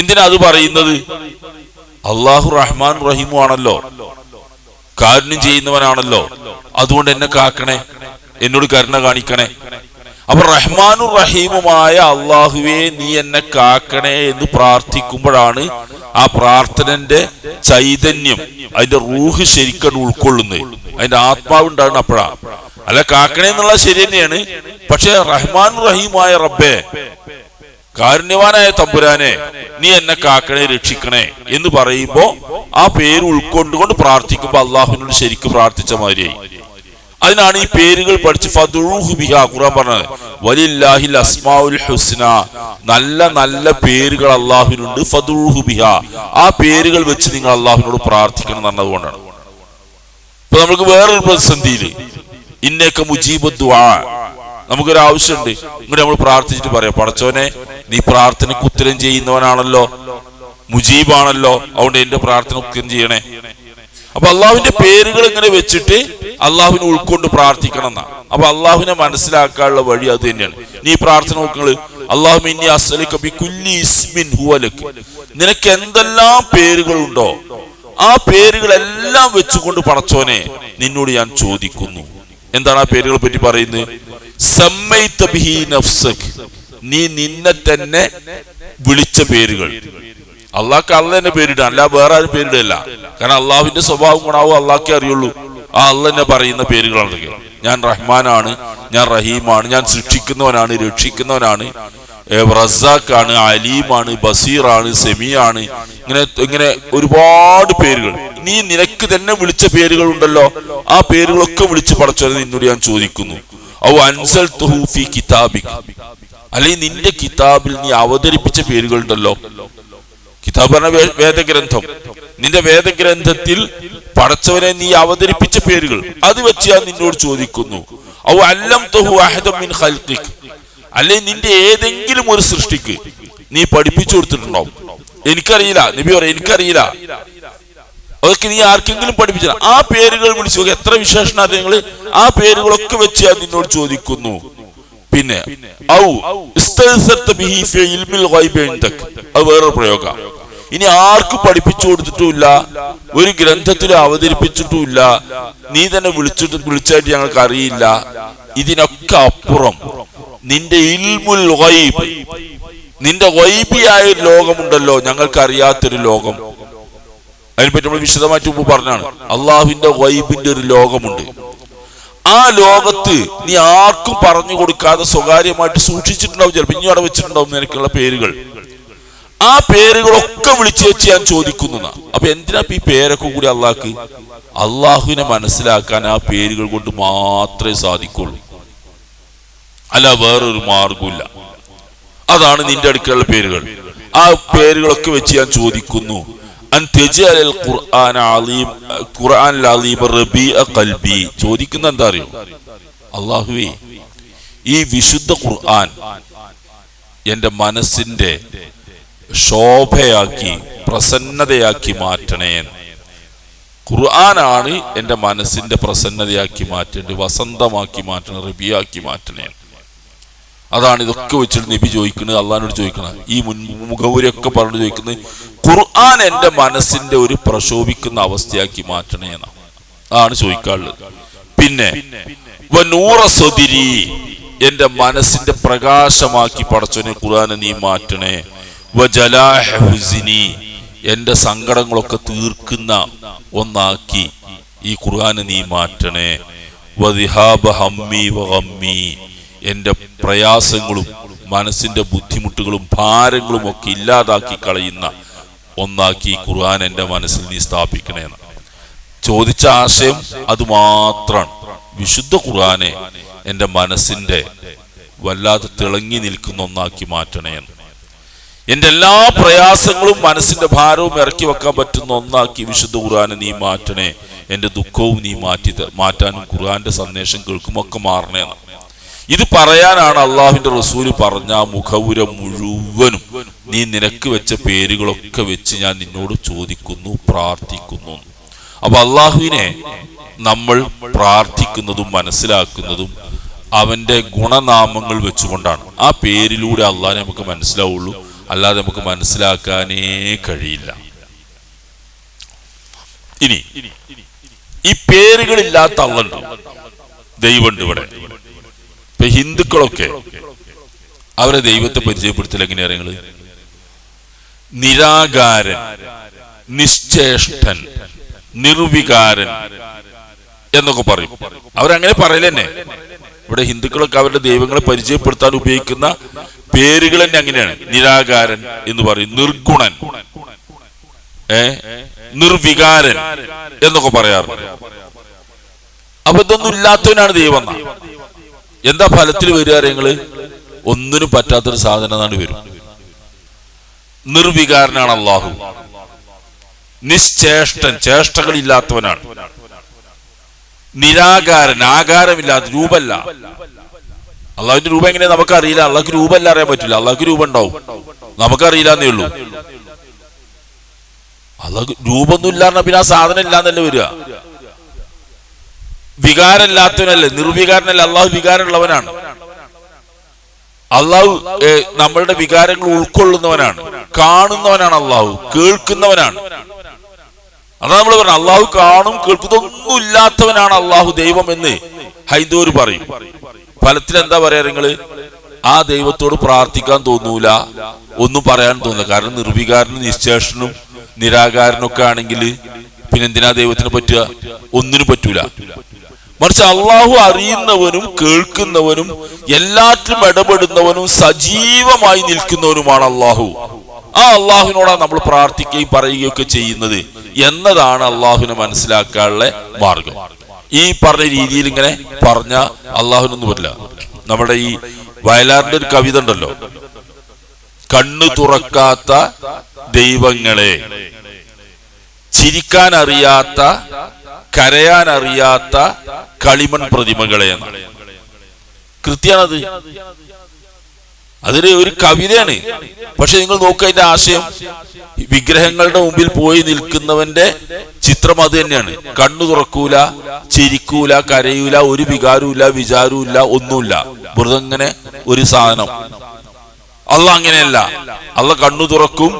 എന്തിനാ അത് പറയുന്നത്? അള്ളാഹു റഹ്മാൻ റഹീമു ആണല്ലോ, കാരുണ്യം ചെയ്യുന്നവനാണല്ലോ. അതുകൊണ്ട് എന്നെ കാക്കണേ, എന്നോട് കരുണ കാണിക്കണേ. അപ്പൊ റഹ്മാനും റഹീമുമായ അള്ളാഹുവേ നീ എന്നെ കാക്കണേ എന്ന് പ്രാർത്ഥിക്കുമ്പോഴാണ് ആ പ്രാർത്ഥനന്റെ ചൈതന്യം, അതിന്റെ റൂഹ് ശരിക്കും ഉൾക്കൊള്ളുന്നത്, അതിന്റെ ആത്മാവ് ഉണ്ടാകുന്ന അപ്പോഴാണ്. അല്ല, കാക്കണേ എന്നുള്ളത് ശരി തന്നെയാണ്. പക്ഷെ റഹ്മാനും റഹീമായ റബ്ബേ, കാരുണ്യവാനായ തമ്പുരാനെ നീ എന്നെ കാക്കണേ, രക്ഷിക്കണേ എന്ന് പറയുമ്പോ ആ പേര് ഉൾക്കൊണ്ടുകൊണ്ട് പ്രാർത്ഥിക്കുമ്പോ അള്ളാഹുവിനോട് ശരിക്കും പ്രാർത്ഥിച്ച മാതിരിയായി. അതിനാണ് ഈ പേരുകൾ പഠിച്ച് ഫദ്ഉഹു ബിഹാ ഖുർആൻ പറഞ്ഞത്. വലില്ലാഹിൽ അസ്മാഉൽ ഹുസ്ന, നല്ല നല്ല പേരുകൾ അള്ളാഹുവിനുണ്ട്. ഫദ്ഉഹു ബിഹാ, ആ പേരുകൾ വെച്ച് നിങ്ങൾ അള്ളാഹുവിനോട് പ്രാർത്ഥിക്കണം എന്നതുകൊണ്ടാണ്. ഇപ്പൊ നമുക്ക് വേറൊരു പ്രതിസന്ധിയിൽ ഇന്നേക്ക മുജീബു ദുആ, നമുക്കൊരു ആവശ്യമുണ്ട്, ഇങ്ങോട്ട് നമ്മൾ പ്രാർത്ഥിച്ചിട്ട് പറയാം, പടച്ചോനെ നീ പ്രാർത്ഥനയ്ക്ക് ഉത്തരം ചെയ്യുന്നവനാണല്ലോ, മുജീബാണല്ലോ, അതുകൊണ്ട് എന്റെ പ്രാർത്ഥന ഉത്തരം ചെയ്യണേ. അപ്പൊ അള്ളാഹുവിന്റെ പേരുകൾ ഇങ്ങനെ വെച്ചിട്ട് അള്ളാഹുവിനെ ഉൾക്കൊണ്ട് പ്രാർത്ഥിക്കണം എന്നാ. അപ്പൊ അള്ളാഹുവിനെ മനസ്സിലാക്കാനുള്ള വഴി അത് തന്നെയാണ്. നീ പ്രാർത്ഥന നോക്കുന്നത്, അല്ലാഹുമ്മ ഇന്നി അസ്അലുക ബികുല്ലി ഇസ്മിൻ ഹുവ ലക, നിനക്ക് എന്തെല്ലാം പേരുകളുണ്ടോ ആ പേരുകളെല്ലാം വെച്ചുകൊണ്ട് പടച്ചോനെ നിന്നോട് ഞാൻ ചോദിക്കുന്നു. എന്താണ് ആ പേരുകളെ പറ്റി പറയുന്നത്? സമ്മൈത ബിഹി നഫ്സക, നീ നിന്നെ തന്നെ വിളിച്ച പേരുകൾ. അള്ളാഹ്ക്ക് അള്ള തന്നെ പേരിടാൻ, അല്ല വേറെ ആരും പേരിടല്ല. കാരണം അള്ളാഹുവിന്റെ സ്വഭാവം ഗുണാവും അള്ളാഹ്ക്കേ അറിയുള്ളൂ. ആ അള്ള തന്നെ പറയുന്ന പേരുകളാണ്. ഞാൻ റഹ്മാനാണ്, ഞാൻ റഹീമാണ്, ഞാൻ സൃഷ്ടിക്കുന്നവനാണ്, രക്ഷിക്കുന്നവനാണ്, റസാഖാണ്, അലീമാണ്, ബസീറാണ്, സെമിയാണ്. ഇങ്ങനെ ഒരുപാട് പേരുകൾ നീ നിനക്ക് തന്നെ വിളിച്ച പേരുകൾ ഉണ്ടല്ലോ. ആ പേരുകളൊക്കെ വിളിച്ച് പടച്ചോനെ നിന്നോട് ഞാൻ ചോദിക്കുന്നു. ഔ അൻസൽതുഹു ഫീ കിതാബിക, അല്ലെങ്കിൽ നിന്റെ കിതാബിൽ നീ അവതരിപ്പിച്ച പേരുകൾ ഉണ്ടല്ലോ. കിതാബ് പറഞ്ഞ വേദഗ്രന്ഥം. നിന്റെ വേദഗ്രന്ഥത്തിൽ പടച്ചവനെ നീ അവതരിപ്പിച്ച പേരുകൾ, അത് വെച്ച് ഞാൻ നിന്നോട് ചോദിക്കുന്നു. ഔ അല്ലംതഹു അഹദൻ മിൻ ഖൽഖിക, അല്ലെങ്കിൽ നിന്റെ ഏതെങ്കിലും ഒരു സൃഷ്ടിക്ക് നീ പഠിപ്പിച്ചു കൊടുത്തിട്ടുണ്ടാവും. എനിക്കറിയില്ല, നബി പറയും എനിക്കറിയില്ല. അതൊക്കെ നീ ആർക്കെങ്കിലും പഠിപ്പിച്ച ആ പേരുകൾ വിളിച്ചു നോക്കി. എത്ര വിശേഷണങ്ങൾ ആ പേരുകളൊക്കെ വെച്ച് ഞാൻ നിന്നോട് ചോദിക്കുന്നു. പിന്നെ അത് വേറൊരു പ്രയോഗം. ഇനി ആർക്കും പഠിപ്പിച്ചു കൊടുത്തിട്ടുമില്ല, ഒരു ഗ്രന്ഥത്തിലും അവതരിപ്പിച്ചിട്ടുമില്ല, നീ തന്നെ വിളിച്ചായിട്ട് ഞങ്ങൾക്ക് അറിയില്ല. ഇതിനൊക്കെ അപ്പുറം നിന്റെ ഇൽമുൽ ഗൈബ്, നിന്റെ ഗൈബിയായ ഒരു ലോകമുണ്ടല്ലോ, ഞങ്ങൾക്ക് അറിയാത്തൊരു ലോകം. അതിനെപ്പറ്റി നമ്മൾ വിശദമായിട്ട് മുമ്പ് പറഞ്ഞാണ്. അള്ളാഹുവിന്റെ ഗൈബിന്റെ ഒരു ലോകമുണ്ട്. ആ ലോകത്ത് നീ ആർക്കും പറഞ്ഞു കൊടുക്കാതെ സ്വകാര്യമായിട്ട് സൂക്ഷിച്ചിട്ടുണ്ടാവും. ചിലപ്പോൾ ഇനി അവിടെ വെച്ചിട്ടുണ്ടാവും നിനക്കുള്ള പേരുകൾ. ആ പേരുകളൊക്കെ വിളിച്ചു വെച്ച് ഞാൻ ചോദിക്കുന്നു. അപ്പൊ എന്തിനാ ഈ പേരൊക്കെ കൂടി അള്ളാഹ്ക്ക്? അള്ളാഹുവിനെ മനസ്സിലാക്കാൻ ആ പേരുകൾ കൊണ്ട് മാത്രമേ സാധിക്കുള്ളൂ, അല്ല വേറൊരു മാർഗമില്ല. അതാണ് നിന്റെ അടുക്കലുള്ള പേരുകൾ. ആ പേരുകളൊക്കെ വെച്ച് ഞാൻ ചോദിക്കുന്നു. ചോദിക്കുന്ന എന്താ അറിയോ? അള്ളാഹുവേ, ഈ വിശുദ്ധ ഖുർആൻ എന്റെ മനസ്സിന്റെ ശോഭയാക്കി പ്രസന്നതയാക്കി മാറ്റണേ. ഖുർആനാണ് എന്റെ മനസ്സിന്റെ പ്രസന്നതയാക്കി മാറ്റേണ്ടത്, വസന്തമാക്കി മാറ്റണം, റബിയാക്കി മാറ്റണേ. അതാണ് ഇതൊക്കെ വെച്ചിട്ട് നബി ചോദിക്കുന്നത്, അള്ളാഹിനോട് ചോദിക്കണം. ഈ മുഖവുരൊക്കെ പറഞ്ഞു ചോദിക്കുന്നത് ഖുർആൻ എന്റെ മനസ്സിന്റെ ഒരു പ്രശോഭിക്കുന്ന അവസ്ഥയാക്കി മാറ്റണേ എന്നാണ്. അതാണ് ചോദിക്കാനുള്ളത്. പിന്നെ വനൂറ സ്വദിരി, എന്റെ മനസ്സിന്റെ പ്രകാശമാക്കി പടച്ചോനെ ഖുർആനെ നീ മാറ്റണേ. വജലാഹ ഹുസ്നി, എന്റെ സങ്കടങ്ങളൊക്കെ തീർക്കുന്ന ഒന്നാക്കി ഈ ഖുർആനെ നീ മാറ്റണേ. വദിഹാബ ഹമ്മി വഗമ്മി, എന്റെ പ്രയാസങ്ങളും മനസ്സിന്റെ ബുദ്ധിമുട്ടുകളും ഭാരങ്ങളും ഒക്കെ ഇല്ലാതാക്കി കളയുന്ന ഒന്നാക്കി ഖുർആൻ എന്റെ മനസ്സിൽ നീ സ്ഥാപിക്കണേന്ന് ചോദിച്ച ആശയം അത് മാത്രമാണ്. വിശുദ്ധ ഖുർആനെ എന്റെ മനസ്സിന്റെ വല്ലാതെ തിളങ്ങി നിൽക്കുന്ന ഒന്നാക്കി മാറ്റണേന്ന്. എന്റെ എല്ലാ പ്രയാസങ്ങളും മനസ്സിന്റെ ഭാരവും ഇറക്കി വെക്കാൻ പറ്റുന്ന ഒന്നാക്കി വിശുദ്ധ ഖുർആനെ നീ മാറ്റണേ. എന്റെ ദുഃഖവും നീ മാറ്റാനും ഖുർആന്റെ സന്ദേശം കേൾക്കുമൊക്കെ മാറണേന്ന്. ഇത് പറയാനാണ് അള്ളാഹുവിന്റെ റസൂല് പറഞ്ഞ മുഖവുര മുഴുവനും നീ നിനക്ക് വെച്ച പേരുകളൊക്കെ വെച്ച് ഞാൻ നിന്നോട് ചോദിക്കുന്നു, പ്രാർത്ഥിക്കുന്നു. അപ്പൊ അള്ളാഹുവിനെ നമ്മൾ പ്രാർത്ഥിക്കുന്നതും മനസ്സിലാക്കുന്നതും അവന്റെ ഗുണനാമങ്ങൾ വെച്ചുകൊണ്ടാണ്. ആ പേരിലൂടെ അള്ളാഹിനെ നമുക്ക് മനസ്സിലാവുള്ളൂ, അല്ലാതെ നമുക്ക് മനസ്സിലാക്കാനേ കഴിയില്ല. ഇനി ഈ പേരുകളില്ലാത്ത അള്ളണ്ട്, ദൈവമുണ്ട് ഇവിടെ. ഇപ്പൊ ഹിന്ദുക്കളൊക്കെ അവരെ ദൈവത്തെ പരിചയപ്പെടുത്തൽ എങ്ങനെയാ? നിങ്ങള് നിരാകാരൻ, നിശ്ചേഷ്ടൻ, നിർവികാരൻ എന്നൊക്കെ പറയും. അവരങ്ങനെ പറയലെന്നെ. ഇവിടെ ഹിന്ദുക്കളൊക്കെ അവരുടെ ദൈവങ്ങളെ പരിചയപ്പെടുത്താൻ ഉപയോഗിക്കുന്ന പേരുകൾ തന്നെ അങ്ങനെയാണ്. നിരാകാരൻ എന്ന് പറയും, നിർഗുണൻ, നിർവികാരൻ എന്നൊക്കെ പറയാറുണ്ട്. അപ്പൊ ഇതൊന്നും ഇല്ലാത്തവനാണ് ദൈവം. എന്താ ഫലത്തിൽ വരിക? നിങ്ങള് ഒന്നിനും പറ്റാത്തൊരു സാധനമാണ് വരും. നിർവികാരനാണ് അള്ളാഹു. നിശ്ചേഷ്ടൻ, ചേഷ്ടകളില്ലാത്തവനാണ്. നിരാകാരൻ, ആകാരമില്ലാത്ത, രൂപല്ല. അള്ളാഹുവിന്റെ രൂപം എങ്ങനെയാ നമുക്കറിയില്ല. അള്ളാഹ്ക്ക് രൂപമല്ല അറിയാൻ പറ്റില്ല. അള്ളാഹ്ക്ക് രൂപം ഉണ്ടാവും, നമുക്കറിയില്ലെന്നേ ഉള്ളൂ. അള്ളാഹ് രൂപമൊന്നും ഇല്ലാന്ന പിന്നെ ആ സാധനം ഇല്ലാന്നല്ലേ വരിക. വികാരമില്ലാത്തവനല്ലേ, നിർവികാരനല്ലേ. അള്ളാഹു വികാരമുള്ളവനാണ്. അള്ളാഹു നമ്മളുടെ വികാരങ്ങൾ ഉൾക്കൊള്ളുന്നവനാണ്, കാണുന്നവനാണ്. അള്ളാഹു കേൾക്കുന്നവനാണ്. അതാണ് നമ്മൾ പറഞ്ഞത്. അള്ളാഹു കാണും, കേൾക്കുന്നൊന്നും ഇല്ലാത്തവനാണ് അള്ളാഹു ദൈവം എന്ന് ഹൈന്ദവർ പറയും. ഫലത്തിൽ എന്താ പറയാ? നിങ്ങള് ആ ദൈവത്തോട് പ്രാർത്ഥിക്കാൻ തോന്നൂല, ഒന്നും പറയാൻ തോന്നില്ല. കാരണം നിർവികാരനും നിശ്ചേഷനും നിരാകാരനൊക്കെ ആണെങ്കിൽ പിന്നെ എന്തിനാ ദൈവത്തിന് പറ്റുക? ഒന്നിനും പറ്റൂല. മറിച്ച് അള്ളാഹു അറിയുന്നവനും കേൾക്കുന്നവനും എല്ലാറ്റിലും ഇടപെടുന്നവനും സജീവമായി നിൽക്കുന്നവനുമാണ് അള്ളാഹു. ആ അള്ളാഹുവിനോടാണ് നമ്മൾ പ്രാർത്ഥിക്കുകയും പറയുകയൊക്കെ ചെയ്യുന്നത് എന്നതാണ് അള്ളാഹുവിനെ മനസ്സിലാക്കാനുള്ള മാർഗം. ഈ പറഞ്ഞ രീതിയിൽ ഇങ്ങനെ പറഞ്ഞ അള്ളാഹുവിനൊന്നും പറ്റില്ല. നമ്മുടെ ഈ വയലാറിന്റെ ഒരു കവിത ഉണ്ടല്ലോ, കണ്ണു തുറക്കാത്ത ദൈവങ്ങളെ, ചിരിക്കാൻ അറിയാത്ത കരയാൻ അറിയാത്ത കളിമൺ പ്രതിമകളെ എന്നാണ്. കൃത്യാണത്. അതിന് ഒരു കവിതയാണ്. പക്ഷെ നിങ്ങൾ നോക്കുക, അതിന്റെ ആശയം വിഗ്രഹങ്ങളുടെ മുമ്പിൽ പോയി നിൽക്കുന്നവന്റെ ചിത്രം അത് തന്നെയാണ്. കണ്ണു തുറക്കൂല, ചിരിക്കൂല, കരയൂല, ഒരു വികാരൂല്ല, വിചാരൂല്ല, ഒന്നുമില്ല. വെറുതെ ഇങ്ങനെ ഒരു സാധനം. അള്ളാഹ് അങ്ങനെയല്ല. അള്ളാഹ് കണ്ണു തുറക്കും,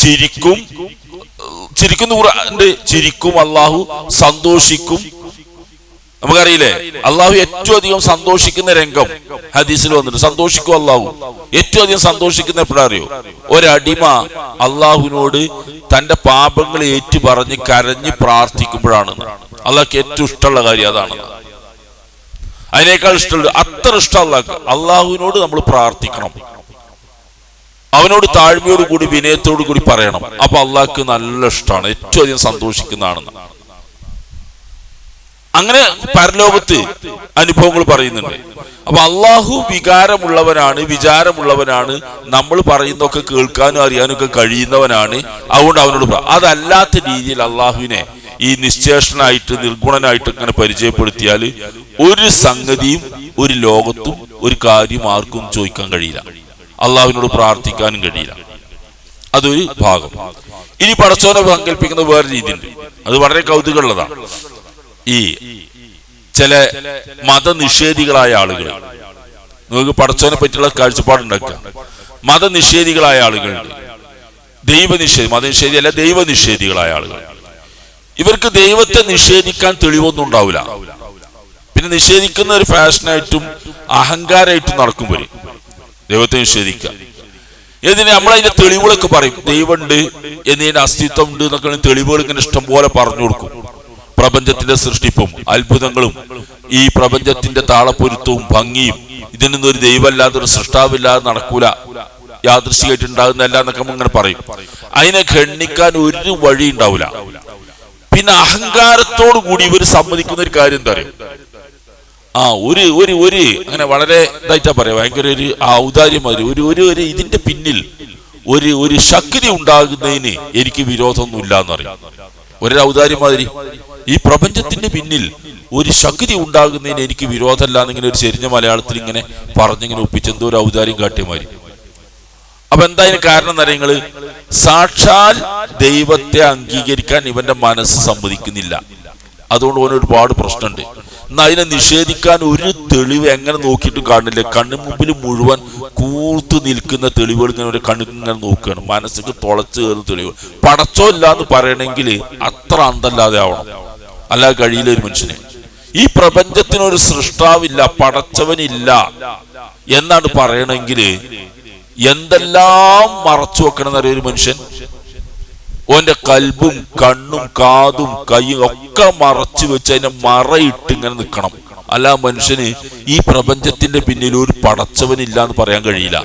ചിരിക്കും. ചിരിക്കും അള്ളാഹു, സന്തോഷിക്കും. നമുക്കറിയില്ലേ, അള്ളാഹു ഏറ്റവും അധികം സന്തോഷിക്കുന്ന രംഗം ഹദീസിൽ വന്നിട്ട്. സന്തോഷിക്കും അള്ളാഹു. ഏറ്റവും അധികം സന്തോഷിക്കുന്ന എപ്പോഴറിയോ? ഒരടിമ അള്ളാഹുവിനോട് തന്റെ പാപങ്ങൾ ഏറ്റു പറഞ്ഞ് കരഞ്ഞ് പ്രാർത്ഥിക്കുമ്പോഴാണ്. അള്ളാഹ്ക്ക് ഏറ്റവും ഇഷ്ടമുള്ള കാര്യം അതാണ്. അതിനേക്കാൾ ഇഷ്ടമുള്ള, അത്ര ഇഷ്ടം അള്ളാഹ്ക്ക്. അള്ളാഹുവിനോട് നമ്മൾ പ്രാർത്ഥിക്കണം, അവനോട് താഴ്മയോട് കൂടി വിനയത്തോടു കൂടി പറയണം. അപ്പൊ അള്ളാഹ്ക്ക് നല്ല ഇഷ്ടമാണ്, ഏറ്റവും അധികം സന്തോഷിക്കുന്നതാണ്. അങ്ങനെ പരലോകത്ത് അനുഭവങ്ങൾ പറയുന്നുണ്ട്. അപ്പൊ അള്ളാഹു വികാരമുള്ളവനാണ്, വിചാരമുള്ളവനാണ്, നമ്മൾ പറയുന്നതൊക്കെ കേൾക്കാനും അറിയാനും ഒക്കെ കഴിയുന്നവനാണ്. അതുകൊണ്ട് അവനോട് അതല്ലാത്ത രീതിയിൽ അള്ളാഹുവിനെ ഈ നിശ്ചേഷനായിട്ട് നിർഗുണനായിട്ട് ഇങ്ങനെ പരിചയപ്പെടുത്തിയാൽ ഒരു സംഗതിയും ഒരു ലോകത്തും ഒരു കാര്യം ആർക്കും ചോദിക്കാൻ കഴിയില്ല, അള്ളാഹുവിനോട് പ്രാർത്ഥിക്കാനും കഴിയില്ല. അതൊരു ഭാഗം. ഇനി പടച്ചോനെ സങ്കല്പിക്കുന്ന വേറെ രീതിയുണ്ട്. അത് വളരെ കൗതുകമുള്ളതാണ്. ഈ ചില മതനിഷേധികളായ ആളുകൾ, നിങ്ങൾക്ക് പടച്ചോനെ പറ്റിയുള്ള കാഴ്ചപ്പാടുണ്ടാക്കുക. മതനിഷേധികളായ ആളുകളുണ്ട്, മതനിഷേധി അല്ല, ദൈവനിഷേധികളായ ആളുകൾ. ഇവർക്ക് ദൈവത്തെ നിഷേധിക്കാൻ തെളിവൊന്നും ഉണ്ടാവില്ല. പിന്നെ നിഷേധിക്കുന്ന ഒരു ഫാഷനായിട്ടും അഹങ്കാരമായിട്ടും നടക്കും വരും ദൈവത്തെ നിഷേധിക്കുക. ഇതിന് നമ്മളതിന്റെ തെളിവുകളൊക്കെ പറയും. ദൈവമുണ്ട് എന്നതിന്റെ അസ്തിത്വം ഉണ്ട് എന്നൊക്കെ തെളിവുകൾ ഇങ്ങനെ ഇഷ്ടം പോലെ പറഞ്ഞു കൊടുക്കും. പ്രപഞ്ചത്തിന്റെ സൃഷ്ടിപ്പും അത്ഭുതങ്ങളും ഈ പ്രപഞ്ചത്തിന്റെ താളപ്പൊരുത്തവും ഭംഗിയും, ഇതിനൊന്നും ഒരു ദൈവമല്ലാതെ ഒരു സൃഷ്ടാവില്ലാതെ നടക്കൂല, യാദൃശ്ചികമായിട്ട് ഉണ്ടാകുന്നല്ല എന്നൊക്കെ ഇങ്ങനെ പറയും. അതിനെ ഖണ്ഡിക്കാൻ ഒരു വഴി ഉണ്ടാവില്ല. പിന്നെ അഹങ്കാരത്തോടു കൂടി ഇവർ സമ്മതിക്കുന്ന ഒരു കാര്യം എന്താ പറയുക, ഒരു അങ്ങനെ വളരെ ഇതായിട്ടാ പറയാ, ഭയങ്കര ഒരു ഔദാര്യം മാതിരി ഒരു ഇതിന്റെ പിന്നിൽ ഒരു ശക്തി ഉണ്ടാകുന്നതിന് എനിക്ക് വിരോധമൊന്നുമില്ല എന്ന് പറയും. ഒരു ഔദാര്യം മാതിരി ഈ പ്രപഞ്ചത്തിന്റെ പിന്നിൽ ഒരു ശക്തി ഉണ്ടാകുന്നതിന് എനിക്ക് വിരോധമല്ല എന്നിങ്ങനെ ഒരു ചെരിഞ്ഞ മലയാളത്തിൽ ഇങ്ങനെ പറഞ്ഞിങ്ങനെ ഒപ്പിച്ചെന്തോ ഒരു ഔദാര്യം കാട്ടിയ മാതിരി. അപ്പൊ എന്താ ഇതിന് കാരണം എന്നറിയങ്ങള്? സാക്ഷാൽ ദൈവത്തെ അംഗീകരിക്കാൻ ഇവന്റെ മനസ്സ് സമ്മതിക്കുന്നില്ല. അതുകൊണ്ട് ഓന് ഒരുപാട് പ്രശ്നമുണ്ട്. എന്നാൽ അതിനെ നിഷേധിക്കാൻ ഒരു തെളിവ് എങ്ങനെ നോക്കിയിട്ടും കാണില്ല. കണ്ണു മുമ്പിൽ മുഴുവൻ കൂർത്തു നിൽക്കുന്ന തെളിവുകൾ ഇങ്ങനെ ഒരു കണ്ണിങ്ങനെ നോക്കുകയാണ്. മനസ്സിക്ക് തുളച്ചു കയറുന്ന തെളിവ്. പടച്ചോ ഇല്ല എന്ന് പറയണമെങ്കിൽ അത്ര അന്തല്ലാതെ ആവണം, അല്ലാതെ കഴിയില്ല ഒരു മനുഷ്യന്. ഈ പ്രപഞ്ചത്തിനൊരു സൃഷ്ടാവില്ല, പടച്ചവനില്ല എന്നാണ് പറയണമെങ്കിൽ എന്തെല്ലാം മറച്ചു വെക്കണം എന്നറിയ ഒരു മനുഷ്യൻ. ഓന്റെ കൽബും കണ്ണും കാതും കൈയും ഒക്കെ മറച്ചു വെച്ച് അതിനെ മറയിട്ട് ഇങ്ങനെ നിൽക്കണം. അല്ല മനുഷ്യന് ഈ പ്രപഞ്ചത്തിന്റെ പിന്നിൽ ഒരു പടച്ചവനില്ല എന്ന് പറയാൻ കഴിയില്ല.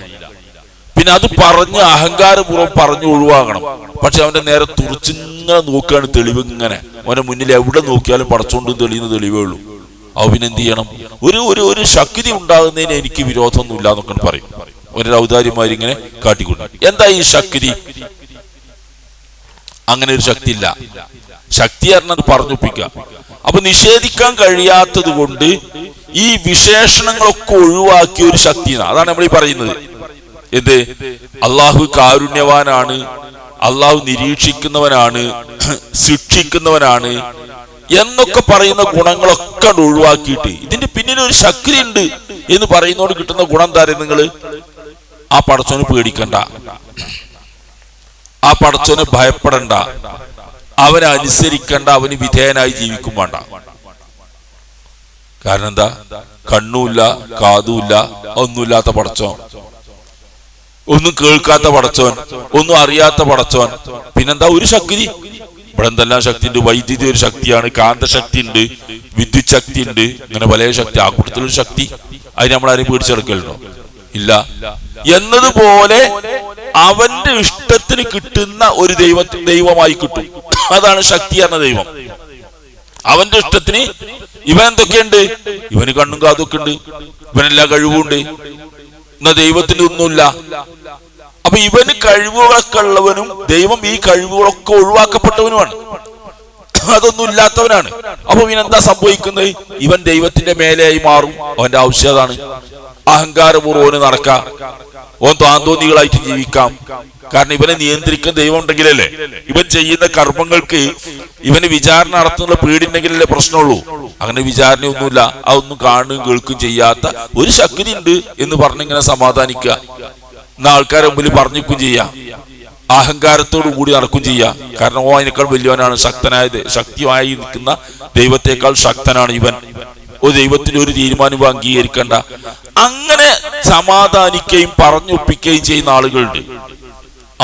പിന്നെ അത് പറഞ്ഞ് അഹങ്കാരപൂർവ്വം പറഞ്ഞു ഒഴിവാകണം. പക്ഷെ അവന്റെ നേരെ തുറച്ചിങ്ങനെ നോക്കുകയാണ് തെളിവ്. ഇങ്ങനെ അവന്റെ മുന്നിൽ എവിടെ നോക്കിയാലും പടച്ചോണ്ട് തെളിയുന്ന തെളിവേ ഉള്ളൂ. അവനെന്ത് ചെയ്യണം? ഒരു ശക്തി ഉണ്ടാകുന്നതിന് എനിക്ക് വിരോധമൊന്നുമില്ല എന്നൊക്കെ പറയും. ഒരു ഔദാര്യമാരി ഇങ്ങനെ കാട്ടിക്കൊണ്ട്. എന്താ ഈ ശക്തി? അങ്ങനെ ഒരു ശക്തി ഇല്ല. ശക്തി പറഞ്ഞത് പറഞ്ഞൊപ്പിക്കുക. അപ്പൊ നിഷേധിക്കാൻ കഴിയാത്തത് കൊണ്ട് ഈ വിശേഷണങ്ങളൊക്കെ ഒഴിവാക്കിയ ഒരു ശക്തി, അതാണ് നമ്മൾ ഈ പറയുന്നത്. എന്ത്? അള്ളാഹു കാരുണ്യവാനാണ്, അള്ളാഹു നിരീക്ഷിക്കുന്നവനാണ്, ശിക്ഷിക്കുന്നവനാണ് എന്നൊക്കെ പറയുന്ന ഗുണങ്ങളൊക്കെ ഒഴിവാക്കിയിട്ട് ഇതിന്റെ പിന്നിൽ ഒരു ശക്തി ഉണ്ട് എന്ന് പറയുന്നതോട് കിട്ടുന്ന ഗുണം എന്താ? നിങ്ങള് ആ പടച്ചോനെ പേടിക്കണ്ട, ആ പടച്ചോനെ ഭയപ്പെടണ്ട, അവനെ അനുസരിക്കണ്ട, അവന് വിധേയനായി ജീവിക്കും വേണ്ട. കാരണം എന്താ? കണ്ണുമില്ല, കാതുമില്ല, ഒന്നുമില്ലാത്ത പടച്ചോൻ, ഒന്നും കേൾക്കാത്ത പടച്ചോൻ, ഒന്നും അറിയാത്ത പടച്ചോൻ. പിന്നെന്താ? ഒരു ശക്തി. ഇവിടെ എന്തെല്ലാം ശക്തി ഉണ്ട്. വൈദ്യുതി ഒരു ശക്തിയാണ്, കാന്തശക്തി ഉണ്ട്, വിദ്യുത് ശക്തി ഉണ്ട്, ഇങ്ങനെ പല ശക്തി. ആ കൂട്ടത്തിലൊരു ശക്തി. അതിന് നമ്മളാരെയും പേടിച്ചെടുക്കലുണ്ടോ? ഇല്ല. എന്നതുപോലെ അവന്റെ ഇഷ്ടത്തിന് കിട്ടുന്ന ഒരു ദൈവമായി കിട്ടും. അതാണ് ശക്തി എന്ന ദൈവം. അവന്റെ ഇഷ്ടത്തിന് ഇവൻ എന്തൊക്കെയുണ്ട്? ഇവന് കണ്ണും കാതൊക്കെ ഉണ്ട്, ഇവനെല്ലാ കഴിവുണ്ട്. എന്നാ ദൈവത്തിന് ഒന്നുമില്ല. അപ്പൊ ഇവന് കഴിവുകളൊക്കെ ഉള്ളവനും ദൈവം ഈ കഴിവുകളൊക്കെ ഒഴിവാക്കപ്പെട്ടവനുമാണ്, അതൊന്നും ഇല്ലാത്തവനാണ്. അപ്പൊ ഇവനെന്താ സംഭവിക്കുന്നത്? ഇവൻ ദൈവത്തിന്റെ മേലെയായി മാറും. അവന്റെ ആവശ്യം അതാണ്. അഹങ്കാരപൂർവ്വന് നടക്കാം, ഓൻ താന്തോന്നികളായിട്ട് ജീവിക്കാം. കാരണം ഇവനെ നിയന്ത്രിക്കുന്ന ദൈവം ഉണ്ടെങ്കിലല്ലേ ഇവൻ ചെയ്യുന്ന കർമ്മങ്ങൾക്ക് ഇവന് വിചാരണ നടത്തുന്ന പേടിയുണ്ടെങ്കിലല്ലേ പ്രശ്നമുള്ളൂ. അങ്ങനെ വിചാരണയൊന്നുമില്ല, അതൊന്നും കാണുകയും കേൾക്കുകയും ചെയ്യാത്ത ഒരു ശക്തി ഉണ്ട് എന്ന് പറഞ്ഞിങ്ങനെ സമാധാനിക്കുക. എന്നാ ആൾക്കാരെ മുമ്പിൽ പറഞ്ഞിക്കും ചെയ്യാം, അഹങ്കാരത്തോടു കൂടി നടക്കും ചെയ്യാം. കാരണം ഓ അതിനേക്കാൾ വലിയവനാണ്, ശക്തിയായി നിൽക്കുന്ന ദൈവത്തെക്കാൾ ശക്തനാണ് ഇവൻ, ഒരു ദൈവത്തിന് ഒരു തീരുമാനവും അംഗീകരിക്കണ്ട. അങ്ങനെ സമാധാനിക്കുകയും പറഞ്ഞൊപ്പിക്കുകയും ചെയ്യുന്ന ആളുകളുണ്ട്.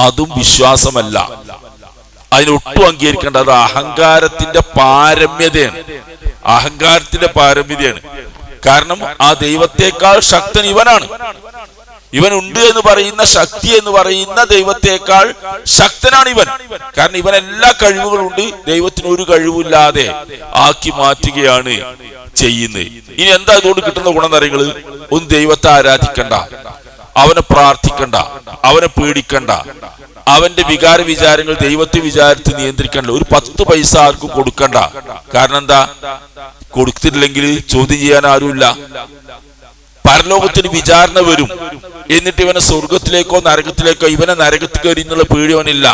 അതും വിശ്വാസമല്ല, അതിനൊട്ടും അംഗീകരിക്കേണ്ട. അത് അഹങ്കാരത്തിന്റെ പാരമ്യതയാണ്, അഹങ്കാരത്തിന്റെ പാരമ്യതയാണ്. കാരണം ആ ദൈവത്തെക്കാൾ ശക്തൻ ഇവനാണ്. ഇവനുണ്ട് എന്ന് പറയുന്ന ശക്തി എന്ന് പറയുന്ന ദൈവത്തെക്കാൾ ശക്തനാണ് ഇവൻ. കാരണം ഇവൻ എല്ലാ കഴിവുകളുണ്ട്, ദൈവത്തിന് ഒരു കഴിവില്ലാതെ ആക്കി മാറ്റുകയാണ് ചെയ്യുന്നത്. ഇനി എന്താ ഇതുകൊണ്ട് കിട്ടുന്ന ഗുണനറികള്? ഒന്ന്, ദൈവത്തെ ആരാധിക്കണ്ട, അവനെ പ്രാർത്ഥിക്കണ്ട, അവനെ പേടിക്കണ്ട, അവന്റെ വികാര വിചാരങ്ങൾ ദൈവത്തെ വിചാരത്തിൽ നിയന്ത്രിക്കണ്ട, ഒരു 10 പൈസ ആർക്കും കൊടുക്കണ്ട. കാരണം എന്താ? കൊടുത്തിട്ടില്ലെങ്കിൽ ചോദ്യം ചെയ്യാൻ ആരുമില്ല. പരലോകത്തിന് വിചാരണ വരും, എന്നിട്ട് ഇവനെ സ്വർഗത്തിലേക്കോ നരകത്തിലേക്കോ, ഇവനെ നരകത്തിൽ കയറി എന്നുള്ള പേടിയവനില്ല.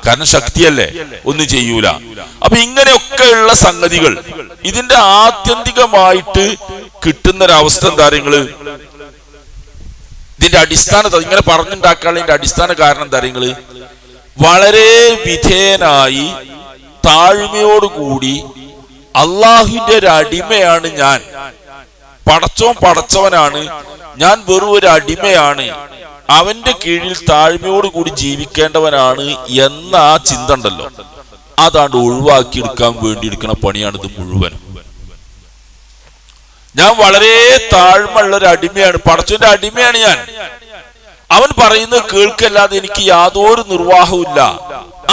കാരണം ശക്തിയല്ലേ, ഒന്നും ചെയ്യൂല. അപ്പൊ ഇങ്ങനെയൊക്കെയുള്ള സംഗതികൾ ഇതിന്റെ ആത്യന്തികമായിട്ട് കിട്ടുന്നൊരവസ്ഥ എന്താ? ഇതിന്റെ അടിസ്ഥാന, ഇങ്ങനെ പറഞ്ഞുണ്ടാക്കാനുള്ള അടിസ്ഥാന കാരണം എന്താ? വളരെ വിധേയനായി താഴ്മയോടുകൂടി അള്ളാഹുവിന്റെ ഒരു അടിമയാണ് ഞാൻ, പടച്ചവനാണ് ഞാൻ, വെറും ഒരു അടിമയാണ്, അവന്റെ കീഴിൽ താഴ്മയോടുകൂടി ജീവിക്കേണ്ടവനാണ് എന്ന ആ ചിന്ത ഉണ്ടല്ലോ, അതാണ്ട് ഒഴിവാക്കിയെടുക്കാൻ വേണ്ടി എടുക്കുന്ന പണിയാണിത് മുഴുവനും. ഞാൻ വളരെ താഴ്മയുള്ള ഒരു അടിമയാണ്, പടച്ചവന്റെ അടിമയാണ് ഞാൻ. അവൻ പറയുന്നത് കേൾക്കല്ലാതെ എനിക്ക് യാതൊരു നിർവാഹവും ഇല്ല.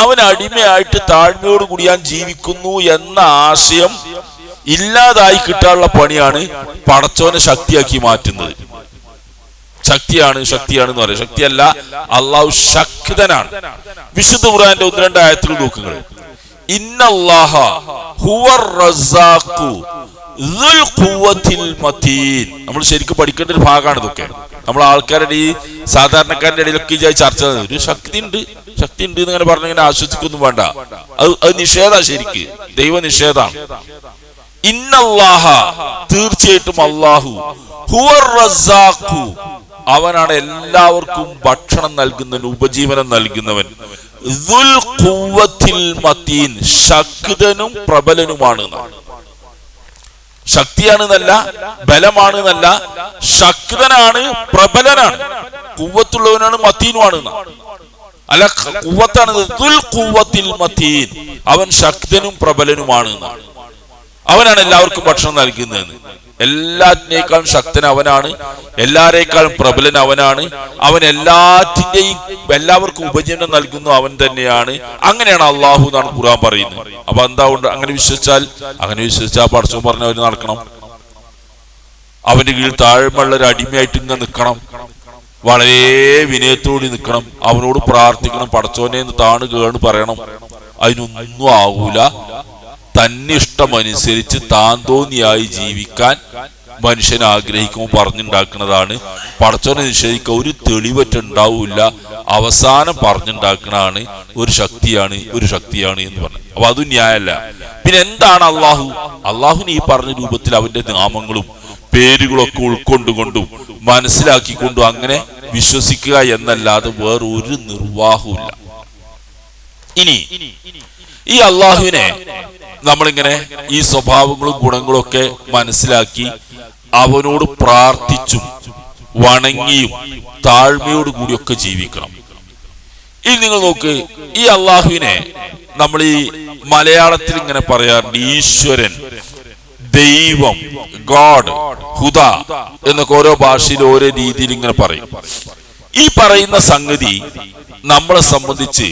അവൻ അടിമയായിട്ട് താഴ്മയോടുകൂടി ഞാൻ ജീവിക്കുന്നു എന്ന ആശയം ഇല്ലാതായി കിട്ടാനുള്ള പണിയാണ് പടച്ചവനെ ശക്തിയാക്കി മാറ്റുന്നത്. ശക്തിയാണെന്ന് പറയും. ശക്തിയല്ല, അള്ളാഹു ശക്തനാണ്. വിശുദ്ധ ഖുർആന്റെ 1-2 ആയത്തുകൾ നോക്കുക. ഇന്നല്ലാഹ ഹുവർ റസാഖു ദുൽ ഖുവ്വത്തിൽ മതീൻ. നമ്മൾ ശരിക്കും പഠിക്കേണ്ട ഒരു ഭാഗമാണ് ഇതൊക്കെ. നമ്മൾ ആൾക്കാരുടെ ഈ സാധാരണക്കാരുടെ ഇടയിലൊക്കെ ചർച്ച, ഒരു ശക്തി ഉണ്ട് എന്ന് ഇങ്ങനെ പറഞ്ഞിങ്ങനെ ആശ്വസിക്കൊന്നും വേണ്ട. അത് നിഷേധ, ശരിക്ക് ദൈവ നിഷേധാണ്. ഇന്നല്ലാഹ, തീർച്ചയായിട്ടും അല്ലാഹു, ഹുവർ റസാഖു, അവനാണ് എല്ലാവർക്കും ഭക്ഷണം നൽകുന്നവൻ, ഉപജീവനം നൽകുന്നവൻ. ദുൽ ഖുവ്വത്തിൽ മതീൻ, ശക്തനും പ്രബലനുമാണ്. ശക്തിയാണെന്നല്ല, ബലമാണെന്നല്ല, ശക്തനാണ്, പ്രബലനാണ്, ഖുവ്വത്തുള്ളവനാണ്, മതീനുമാണ്. അല്ല, ഖുവ്വത്താണ്. ദുൽ ഖുവ്വത്തിൽ മതീൻ, അവൻ ശക്തനും പ്രബലനുമാണ്. അവനാണ് എല്ലാവർക്കും ഭക്ഷണം നൽകുന്നതെന്ന്. എല്ലാറ്റിനേക്കാളും ശക്തൻ അവനാണ്, എല്ലാരേക്കാളും പ്രബലൻ അവനാണ്. അവൻ എല്ലാവർക്കും ഉപജീവനം നൽകുന്നു അവൻ തന്നെയാണ്. അങ്ങനെയാണ് അള്ളാഹു എന്നാണ് ഖുർആൻ പറയുന്നത്. അപ്പൊ എന്താ കൊണ്ട് അങ്ങനെ വിശ്വസിച്ചാൽ പടച്ചവൻ പറഞ്ഞവര് നടക്കണം. അവന്റെ കീഴിൽ താഴ്മയുള്ള ഒരു അടിമയായിട്ട് ഇങ്ങനെ നിൽക്കണം, വളരെ വിനയത്തോടെ നിൽക്കണം, അവനോട് പ്രാർത്ഥിക്കണം, പടച്ചവനെ താണ് കേണ് പറയണം. അതിനൊന്നും ആവൂല. തന്നെ ഇഷ്ടമനുസരിച്ച് താൻ തോന്നിയായി ജീവിക്കാൻ മനുഷ്യൻ ആഗ്രഹിക്കുമ്പോൾ പറഞ്ഞുണ്ടാക്കുന്നതാണ്. പടച്ചവനെ നിഷേധിക്കുക ഒരു തെളിവറ്റുണ്ടാവില്ല. അവസാനം പറഞ്ഞുണ്ടാക്കുന്നതാണ് ഒരു ശക്തിയാണ് എന്ന് പറഞ്ഞു. അപ്പൊ അതും ന്യായമല്ല. പിന്നെ എന്താണ് അള്ളാഹു? അള്ളാഹുവിന് ഈ പറഞ്ഞ രൂപത്തിൽ അവന്റെ നാമങ്ങളും പേരുകളൊക്കെ ഉൾക്കൊണ്ടുകൊണ്ടും മനസ്സിലാക്കിക്കൊണ്ടും അങ്ങനെ വിശ്വസിക്കുക എന്നല്ലാതെ വേറൊരു നിർവാഹവുമില്ല. ഇനി ഈ അള്ളാഹുവിനെ നമ്മളിങ്ങനെ ഈ സ്വഭാവങ്ങളും ഗുണങ്ങളും ഒക്കെ മനസ്സിലാക്കി അവനോട് പ്രാർത്ഥിച്ചും വണങ്ങിയും താഴ്മയോട് കൂടിയൊക്കെ ജീവിക്കണം. ഇനി നിങ്ങൾ നോക്ക്, ഈ അള്ളാഹുവിനെ നമ്മൾ ഈ മലയാളത്തിൽ ഇങ്ങനെ പറയാറുണ്ട്, ഈശ്വരൻ, ദൈവം, ഗോഡ്, ഹുദ എന്നൊക്കെ ഓരോ ഭാഷയിൽ ഓരോ രീതിയിൽ ഇങ്ങനെ പറയും. ഈ പറയുന്ന സംഗതി നമ്മളെ സംബന്ധിച്ച്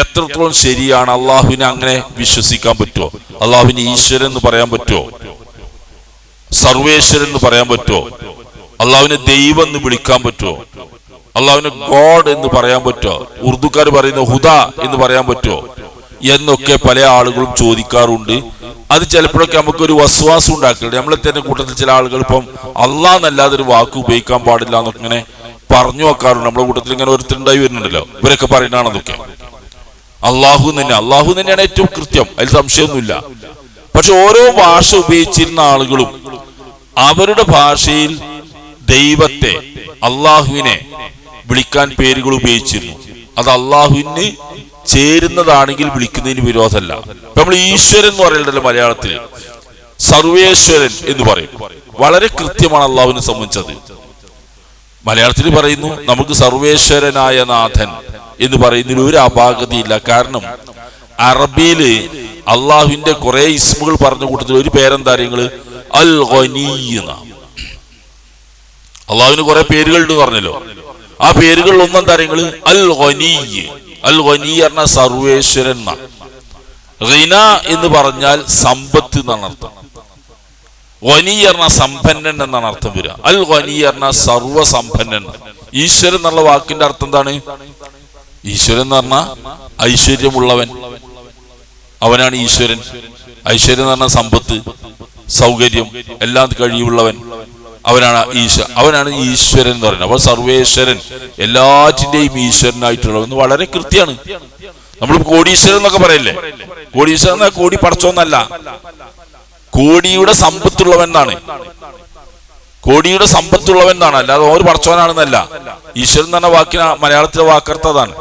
എത്രത്തോളം ശരിയാണ്? അള്ളാഹുവിനെ അങ്ങനെ വിശ്വസിക്കാൻ പറ്റുമോ? അള്ളാഹുവിനെ ഈശ്വരൻ എന്ന് പറയാൻ പറ്റുമോ? സർവേശ്വരൻ എന്ന് പറയാൻ പറ്റുമോ? അള്ളാഹുവിനെ ദൈവം എന്ന് വിളിക്കാൻ പറ്റുമോ? അള്ളാഹുവിനെ ഗോഡ് എന്ന് പറയാൻ പറ്റുമോ? ഉറുദുക്കാർ പറയുന്ന ഹുദ എന്ന് പറയാൻ പറ്റുമോ എന്നൊക്കെ പല ആളുകളും ചോദിക്കാറുണ്ട്. അത് ചിലപ്പോഴൊക്കെ നമുക്കൊരു വസ്വാസം ഉണ്ടാക്കില്ല. നമ്മളെ തന്നെ കൂട്ടത്തിൽ ചില ആളുകൾ ഇപ്പം അള്ളാഹ് എന്നല്ലാതെ ഒരു വാക്ക് ഉപയോഗിക്കാൻ പാടില്ല എന്നൊക്കെ ഇങ്ങനെ പറഞ്ഞു വെക്കാറുണ്ട്. നമ്മുടെ കൂട്ടത്തിൽ ഇങ്ങനെ ഒരുത്തരുണ്ടായി വരുന്നുണ്ടല്ലോ, ഇവരൊക്കെ പറയുന്നതാണ് അതൊക്കെ. അള്ളാഹു തന്നെയാണ് ഏറ്റവും കൃത്യം, അതിൽ സംശയമൊന്നുമില്ല. പക്ഷെ ഓരോ ഭാഷ ഉപയോഗിച്ചിരുന്ന ആളുകളും അവരുടെ ഭാഷയിൽ ദൈവത്തെ, അള്ളാഹുവിനെ വിളിക്കാൻ പേരുകൾ ഉപയോഗിച്ചിരുന്നു. അത് അള്ളാഹുവിന് ചേരുന്നതാണെങ്കിൽ വിളിക്കുന്നതിന് വിരോധമല്ല. നമ്മൾ ഈശ്വരൻ എന്ന് പറയുന്നുണ്ടല്ലോ മലയാളത്തിൽ, സർവേശ്വരൻ എന്ന് പറയും. വളരെ കൃത്യമാണ് അള്ളാഹുവിനെ സംബന്ധിച്ചത്. മലയാളത്തിൽ പറയുന്നു നമുക്ക് സർവേശ്വരനായ നാഥൻ എന്ന് പറയുന്നതിൽ ഒരു അപാകതയില്ല. കാരണം അറബിയില് അള്ളാഹുവിന്റെ കുറെ ഇസ്മുകൾ പറഞ്ഞ കൂട്ടത്തിൽ ഒരു പേരെന്താ അറിയങ്ങള്? അൽ ഗനി എന്ന. അള്ളാഹുവിന് കുറെ പേരുകളുണ്ട് പറഞ്ഞല്ലോ. ആ പേരുകളിൽ ഒന്നെന്താ അറിയങ്ങള്? അൽ ഗനി. അൽ ഗനി പറഞ്ഞ സർവേശ്വരൻ എന്നാ. ഗിന എന്ന് പറഞ്ഞാൽ സമ്പത്ത് എന്നാണ് അർത്ഥം. ഗനി പറഞ്ഞ സമ്പന്നൻ എന്നാണ് അർത്ഥം വരിക. അൽ ഗനി പറഞ്ഞ സർവസമ്പന്നൻ. ഈശ്വരൻ എന്നുള്ള വാക്കിന്റെ അർത്ഥം എന്താണ്? ഈശ്വരൻ എന്ന് പറഞ്ഞാൽ ഐശ്വര്യമുള്ളവൻ, അവനാണ് ഈശ്വരൻ. ഐശ്വര്യം എന്ന് പറഞ്ഞാൽ സമ്പത്ത്, സൗകര്യം, എല്ലാം കഴിവുള്ളവൻ, അവനാണ് ഈശ്വരൻ എന്ന് പറയുന്നത്. അപ്പോൾ സർവേശ്വരൻ, എല്ലാറ്റിന്റെയും ഈശ്വരനായിട്ടുള്ളവൻ വളരെ കൃത്യമാണ്. നമ്മൾ കോടീശ്വരൻ എന്നൊക്കെ പറയല്ലേ? കോടീശ്വരൻ എന്നാൽ കോടി പടച്ചോന്നല്ല, കോടിയുടെ സമ്പത്തുള്ളവൻ എന്നാണ്. കോടിയുടെ സമ്പത്തുള്ളവൻ എന്നാണ്, അല്ലാതെ ഒരു പടച്ചോനാണെന്നല്ല. ഈശ്വരൻ എന്ന് പറഞ്ഞ വാക്കിന് മലയാളത്തിലെ വാക്കർത്ഥതാണ്.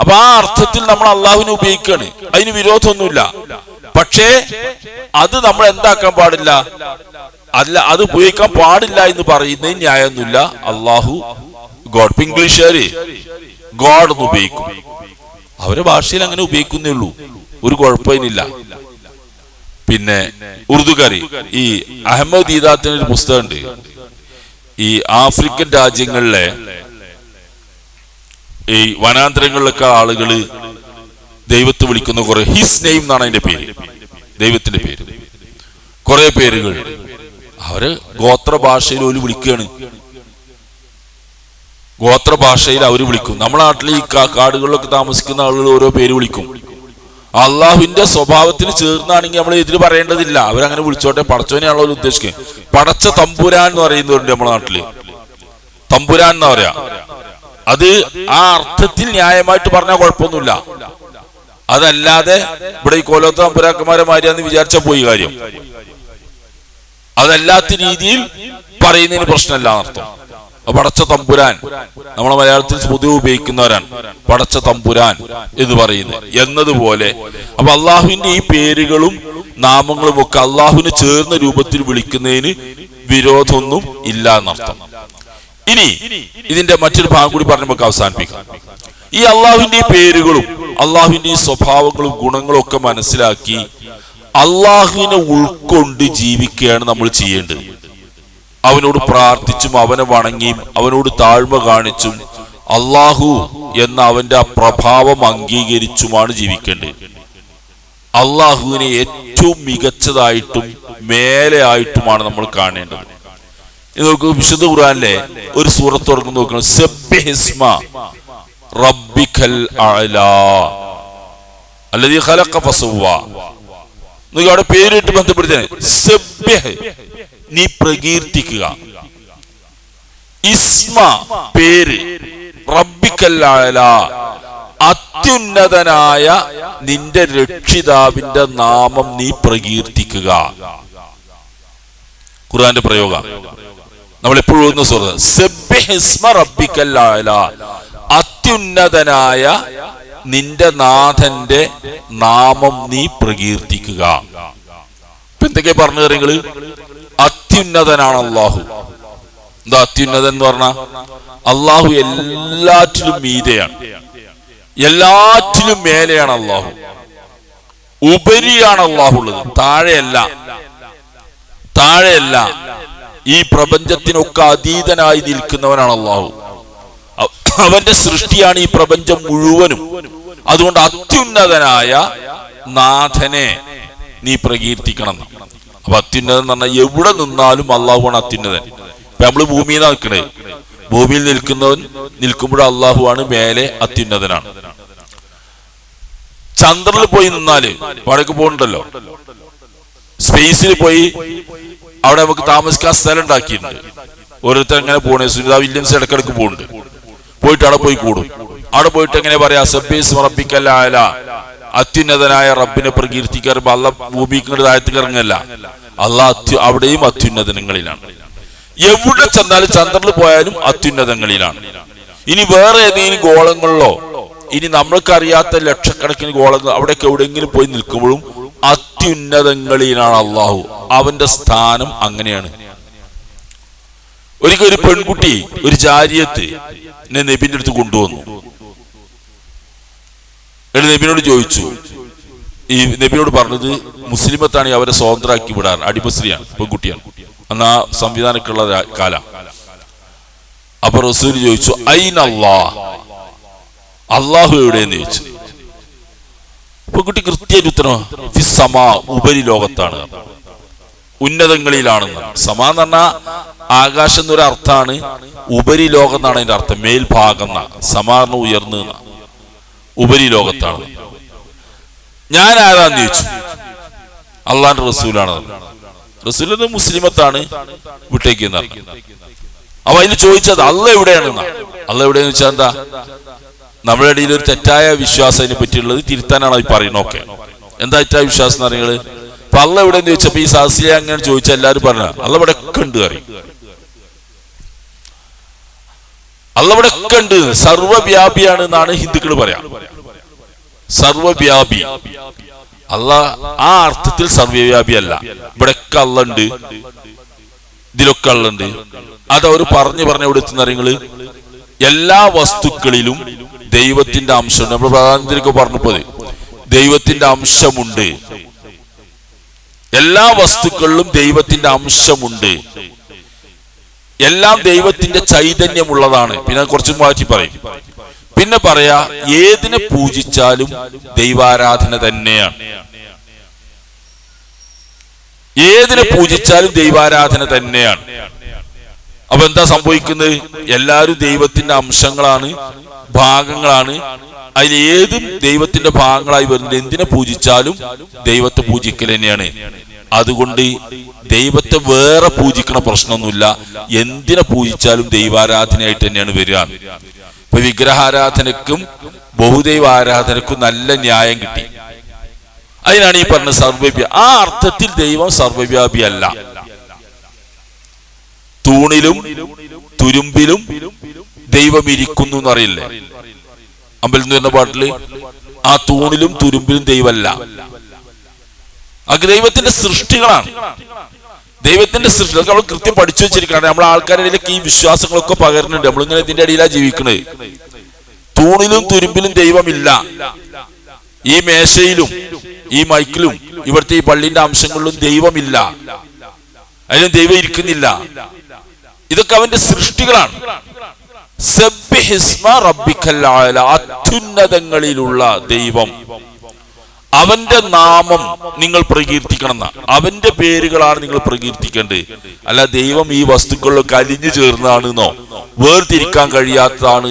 അപ്പൊ ആ അർത്ഥത്തിൽ നമ്മൾ അള്ളാഹുവിനെ ഉപയോഗിക്കുകയാണ്, അതിന് വിരോധമൊന്നുമില്ല. പക്ഷേ അത് നമ്മൾ എന്താക്കാൻ പാടില്ല, അത് ഉപയോഗിക്കാൻ പാടില്ല എന്ന് പറയുന്നതിന് ന്യായമൊന്നുമില്ല. അള്ളാഹു ഗോഡ്. ഇപ്പൊ ഇംഗ്ലീഷുകാര് ഗോഡ് എന്ന് ഉപയോഗിക്കും, അവരുടെ ഭാഷയിൽ അങ്ങനെ ഉപയോഗിക്കുന്നേ ഉള്ളൂ, ഒരു കുഴപ്പമില്ല. പിന്നെ ഉറുദുകാര്, ഈ അഹമ്മദ് ദീദാത്തിന് ഒരു പുസ്തകമുണ്ട്, ഈ ആഫ്രിക്കൻ രാജ്യങ്ങളിലെ ഈ വനാന്തരങ്ങളിലൊക്കെ ആളുകള് ദൈവത്തെ വിളിക്കുന്ന കുറെ, ഹിസ് നെയിം എന്നാണ് അതിന്റെ പേര്, ദൈവത്തിന്റെ പേര്, കുറെ പേരുകൾ അവര് ഗോത്രഭാഷയിൽ ഒരു വിളിക്കുകയാണ്. ഗോത്രഭാഷയിൽ അവര് വിളിക്കും. നമ്മുടെ നാട്ടിൽ ഈ കാടുകളിലൊക്കെ താമസിക്കുന്ന ആളുകൾ ഓരോ പേര് വിളിക്കും. അള്ളാഹുവിന്റെ സ്വഭാവത്തിന് ചേർന്നാണെങ്കിൽ നമ്മൾ എതിര് പറയേണ്ടതില്ല, അവരങ്ങനെ വിളിച്ചോട്ടെ, പടച്ചോനെയാണല്ലോ അവർ ഉദ്ദേശിക്കുന്നത്. പടച്ച തമ്പുരാൻ എന്ന് പറയുന്നവരുണ്ട് നമ്മുടെ നാട്ടില്, തമ്പുരാൻ എന്നാ പറയാ. അത് ആ അർത്ഥത്തിൽ ന്യായമായിട്ട് പറഞ്ഞാൽ കുഴപ്പമൊന്നുമില്ല. അതല്ലാതെ ഇവിടെ ഈ കോലോത്ത തമ്പുരാക്കന്മാരെ മാരിയാന്ന് വിചാരിച്ചാൽ പോയി കാര്യം. അതല്ലാത്ത രീതിയിൽ പറയുന്നതിന് പ്രശ്നമല്ല എന്നർത്ഥം. പടച്ച തമ്പുരാൻ നമ്മളെ മലയാളത്തിൽ പൊതുവെ ഉപയോഗിക്കുന്നവരാണ്, പടച്ച തമ്പുരാൻ എന്ന് പറയുന്നത് എന്നതുപോലെ. അപ്പൊ അള്ളാഹുവിന്റെ ഈ പേരുകളും നാമങ്ങളും ഒക്കെ അള്ളാഹുവിന് ചേർന്ന രൂപത്തിൽ വിളിക്കുന്നതിന് വിരോധമൊന്നും ഇല്ല എന്നർത്ഥം. ഇനി ഇതിന്റെ മറ്റൊരു ഭാഗം കൂടി പറഞ്ഞ് നമുക്ക് അവസാനിപ്പിക്കാം. ഈ അള്ളാഹുവിന്റെ ഈ പേരുകളും അള്ളാഹുവിന്റെ ഈ സ്വഭാവങ്ങളും ഗുണങ്ങളും ഒക്കെ മനസ്സിലാക്കി അള്ളാഹുവിനെ ഉൾക്കൊണ്ട് ജീവിക്കുകയാണ് നമ്മൾ ചെയ്യേണ്ടത്. അവനോട് പ്രാർത്ഥിച്ചും അവനെ വണങ്ങിയും അവനോട് താഴ്മ കാണിച്ചും അള്ളാഹു എന്ന അവന്റെ ആ പ്രഭാവം അംഗീകരിച്ചുമാണ് ജീവിക്കേണ്ടത്. അള്ളാഹുവിനെ ഏറ്റവും മികച്ചതായിട്ടും മേലെ ആയിട്ടുമാണ് നമ്മൾ കാണേണ്ടത്. നമുക്ക് വിശുദ്ധ ഖുർആനിലെ ഒരു സൂറത്ത് തുറന്ന് നോക്കണം, സബ്ബിഹിസ്മ റബ്ബിക്കൽ അഅ്ലാ അല്ലദീ ഖലഖ ഫസവ്വ. നിങ്ങൾക്ക് അവിടെ പേരിട്ട് ബന്ധപ്പെടുത്തി സബ്ബിഹ്, നീ പ്രകീർത്തിക്കുക. ഇസ്മ പേര്, റബ്ബിക്കൽ അഅ്ലാ അത്യുന്നതനായ നിന്റെ രക്ഷിതാവിന്റെ നാമം നീ പ്രകീർത്തിക്കുക. ഖുർആന്റെ പ്രയോഗം നമ്മൾ എപ്പോഴും ഒന്ന് സൂറത്ത് സബ്ബിഹ് ഇസ്മ റബ്ബിക്കൽ അഅ്ലാ, അത്യുന്നതനായ നിന്റെ നാഥന്റെ നാമം നീ പ്രകീർത്തിക്കുക. ഇപ്പൊ എന്തൊക്കെ പറഞ്ഞു നിങ്ങള്? അത്യുന്നതനാണ് അള്ളാഹു. എന്താ അത്യുന്നതൻ എന്ന് പറഞ്ഞാൽ? അള്ളാഹു എല്ലാറ്റിലും മീതെയാണ്, എല്ലാറ്റിലും മേലെയാണ് അള്ളാഹു. ഉപരിയാണ് അള്ളാഹു ഉള്ളത്, താഴെയല്ല. ഈ പ്രപഞ്ചത്തിനൊക്കെ അതീതനായി നിൽക്കുന്നവനാണ് അള്ളാഹു. അവന്റെ സൃഷ്ടിയാണ് ഈ പ്രപഞ്ചം മുഴുവനും. അതുകൊണ്ട് അത്യുന്നതനായ നാഥനെ നീ പ്രകീർത്തിക്കണം. അപ്പൊ അത്യുന്നതൻ എന്ന് പറഞ്ഞാൽ എവിടെ നിന്നാലും അള്ളാഹുവാണ് അത്യുന്നതൻ. ഇപ്പൊ നമ്മള് ഭൂമിയിൽ നിൽക്കണേ, ഭൂമിയിൽ നിൽക്കുമ്പോൾ അള്ളാഹുവാണ് മേലെ അത്യുന്നതനാണ്. ചന്ദ്രനിൽ പോയി നിന്നാല് വടക്ക് പോകുന്നുണ്ടല്ലോ, സ്പേസിൽ പോയി അവിടെ നമുക്ക് താമസിക്കാൻ സ്ഥലം ഉണ്ടാക്കിയിട്ടുണ്ട്. ഓരോരുത്തർ എങ്ങനെ പോണേ, സുനിത വില്യംസ് ഇടക്കിടക്ക് പോകുന്നുണ്ട്, പോയിട്ട് അവിടെ പോയി കൂടും. അവിടെ പോയിട്ട് എങ്ങനെ പറയാ? സബ്ബിഹിസ്മ റബ്ബിക്കൽ അഅല, അത്യുന്നതനായ റബ്ബിനെ പ്രകീർത്തിക്കാറുമ്പോ അള്ളാഹ് ഭൂമിക്ക് താഴത്തേക്ക് ഇറങ്ങല്ല. അള്ളാഹ് അവിടെയും അത്യുന്നതങ്ങളിലാണ്. എവിടെ ചെന്നാലും ചന്ദ്രനിൽ പോയാലും അത്യുന്നതങ്ങളിലാണ്. ഇനി വേറെ ഏതെങ്കിലും ഗോളങ്ങളിലോ ഇനി നമ്മൾക്കറിയാത്ത ലക്ഷക്കണക്കിന് ഗോളങ്ങൾ അവിടേക്ക് എവിടെയെങ്കിലും പോയി നിൽക്കുമ്പോഴും അത്യുന്നതങ്ങളിലാണ് അള്ളാഹു. അവന്റെ സ്ഥാനം അങ്ങനെയാണ്. ഒരിക്കൽ ഒരു പെൺകുട്ടി ഒരു ജാരിയത്ത് നബിന്റെ അടുത്ത് കൊണ്ടുവന്നു. നബിനോട് ചോദിച്ചു. ഈ നബിനോട് പറഞ്ഞത് മുസ്ലിമത്താണ്, അവരെ സ്വതന്ത്രമാക്കി വിടാറ്, അടിമസ്ത്രീയാണ്, പെൺകുട്ടിയാണ്. അന്ന് ആ സംവിധാനമൊക്കെ ഉള്ള കാലം. അപ്പൊ റസൂൽ ചോദിച്ചു, ഐന അല്ലാഹ്, അള്ളാഹു എവിടെയെന്ന് ചോദിച്ചു. പെൺകുട്ടി കൃത്യമായിട്ട് ഉത്തരം, ഫിസ്സമാ, ഉപരി ലോകത്താണ്, ഉന്നതങ്ങളിലാണെന്ന്. സമാ എന്ന് പറഞ്ഞാൽ ആകാശം എന്നൊരു അർത്ഥമാണ്, ഉപരി ലോകം എന്നാണ് അതിന്റെ അർത്ഥം, മേൽഭാഗം എന്നാ. സമാർന്ന് ഉയർന്ന് ഉപരി ലോകത്താണ്. ഞാൻ ആരാന്ന് ചോദിച്ചു. അള്ളാന്റെ റസൂലാണ്. റസൂൽ മുസ്ലിമത്താണ്, വിട്ടേക്ക് എന്ന് പറഞ്ഞു. അപ്പൊ അതിന് ചോദിച്ചത് അള്ള എവിടെയാണെന്നാ. അള്ള എവിടെയെന്ന് വെച്ചാൽ എന്താ? നമ്മുടെ ഇടയിൽ ഒരു തെറ്റായ വിശ്വാസം അതിനെ പറ്റിയുള്ളത് തിരുത്താനാണ് അത് പറയുന്നതൊക്കെ. എന്താ തെറ്റായ വിശ്വാസം എന്ന് പറയുന്നത്? അപ്പൊ അള്ള എവിടെയെന്ന് ചോദിച്ചപ്പോ ഈ സാസിലെ അങ്ങനെ ചോദിച്ചാൽ എല്ലാവരും പറഞ്ഞ അള്ള ഇവിടെ ഒക്കെ ഉണ്ട് അറിയും. അള്ള ഇവിടെ ഒക്കെ ഉണ്ട്, സർവ്വവ്യാപിയാണ് എന്നാണ് ഹിന്ദുക്കൾ പറയാം. സർവ്വവ്യാപി അള്ള ആ അർത്ഥത്തിൽ സർവ്വവ്യാപി അല്ല. ഇവിടെയൊക്കെ അള്ള ഉണ്ട്, ഇതിലൊക്കെ അള്ള ഉണ്ട്. അതവർ പറഞ്ഞു എവിടെ എത്തുന്നറിയങ്ങള് എല്ലാ വസ്തുക്കളിലും ദൈവത്തിന്റെ അംശം. നമ്മൾ പ്രധാനമന്ത്രിക്ക് പറഞ്ഞപ്പോൾ ദൈവത്തിന്റെ അംശമുണ്ട്. എല്ലാ വസ്തുക്കളിലും ദൈവത്തിന്റെ അംശമുണ്ട്. എല്ലാം ദൈവത്തിന്റെ ചൈതന്യമുള്ളതാണ്. പിന്നെ കുറച്ചും മാറ്റി പറയും. പിന്നെ പറയാ ഏതിനെ പൂജിച്ചാലും ദൈവാരാധന തന്നെയാണ്. ഏതിനെ പൂജിച്ചാലും ദൈവാരാധന തന്നെയാണ്. അപ്പൊ എന്താ സംഭവിക്കുന്നത്? എല്ലാവരും ദൈവത്തിന്റെ അംശങ്ങളാണ്, ഭാഗങ്ങളാണ്. അതിൽ ഏതും ദൈവത്തിന്റെ ഭാഗങ്ങളായി വരുന്നത്. എന്തിനെ പൂജിച്ചാലും ദൈവത്തെ പൂജിക്കൽ തന്നെയാണ്. അതുകൊണ്ട് ദൈവത്തെ വേറെ പൂജിക്കണ പ്രശ്നമൊന്നുമില്ല. എന്തിനെ പൂജിച്ചാലും ദൈവാരാധനയായിട്ട് തന്നെയാണ് വരിക. ഇപ്പൊ വിഗ്രഹാരാധനക്കും ബഹുദൈവ ആരാധനക്കും നല്ല ന്യായം കിട്ടി. അതിനാണ് ഈ പറഞ്ഞ സർവ്വവ്യാപി. ആ അർത്ഥത്തിൽ ദൈവം സർവ്വവ്യാപി അല്ല. തൂണിലും തുരുമ്പിലും ദൈവം ഇരിക്കുന്നു എന്നറിയില്ലേ അമ്പലത്തിൽ എന്ന പാട്ടില്? ആ തൂണിലും തുരുമ്പിലും ദൈവമല്ല. അത് ദൈവത്തിന്റെ സൃഷ്ടികളാണ്. ദൈവത്തിന്റെ സൃഷ്ടി നമ്മൾ കൃത്യം പഠിച്ചു വെച്ചിരിക്കണം. നമ്മളെ ആൾക്കാരുടെ ഇടയിലേക്ക് ഈ വിശ്വാസങ്ങളൊക്കെ പകരുന്നുണ്ട്. നമ്മളിങ്ങനെ ഇതിന്റെ അടിയിലാണ് ജീവിക്കുന്നത്. തൂണിലും തുരുമ്പിലും ദൈവമില്ല. ഈ മേശയിലും ഈ മൈക്കിലും ഇവിടുത്തെ ഈ പള്ളിന്റെ അംശങ്ങളിലും ദൈവമില്ല. അതിലും ദൈവം ഇരിക്കുന്നില്ല. ഇതൊക്കെ അവന്റെ സൃഷ്ടികളാണ്. സബ്ബിഹിസ്മ റബ്ബിക്കൽ അഅല, അത്യുന്നതങ്ങളിലുള്ള ദൈവം, അവന്റെ നാമം നിങ്ങൾ പ്രകീർത്തിക്കണം. അവന്റെ പേരുകളാണ് നിങ്ങൾ പ്രകീർത്തിക്കേണ്ടത്. അല്ല ദൈവം ഈ വസ്തുക്കളിലൊക്കെ അലിഞ്ഞു ചേർന്നതാണെന്നോ വേർതിരിക്കാൻ കഴിയാത്തതാണ്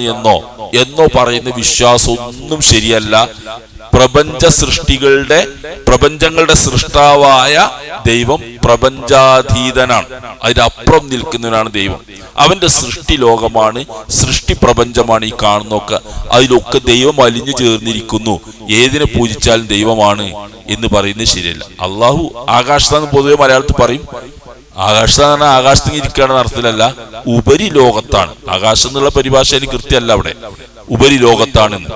എന്നോ പറയുന്ന വിശ്വാസം ഒന്നും ശരിയല്ല. പ്രപഞ്ചങ്ങളുടെ സൃഷ്ടാവായ ദൈവം പ്രപഞ്ചാതീതനാണ്. അതിനപ്പുറം നിൽക്കുന്നവനാണ് ദൈവം. അവന്റെ സൃഷ്ടി ലോകമാണ്, സൃഷ്ടി പ്രപഞ്ചമാണ് ഈ കാണുന്നൊക്കെ. അതിലൊക്കെ ദൈവം അലിഞ്ഞു ചേർന്നിരിക്കുന്നു. ഏതിനെ പൂജിച്ചാലും ദൈവമാണ് എന്ന് പറയുന്നത് ശരിയല്ല. അള്ളാഹു ആകാശത്താന്ന് പൊതുവെ മലയാളത്തിൽ പറയും. ആകാശത്താന്ന് പറഞ്ഞാൽ ആകാശത്തിന് ഇരിക്കുകയാണെന്ന അർത്ഥത്തിലല്ല, ഉപരി ലോകത്താണ്. ആകാശം എന്നുള്ള പരിഭാഷ എനിക്ക് കൃത്യമല്ല. അവിടെ ഉപരി ലോകത്താണെന്ന്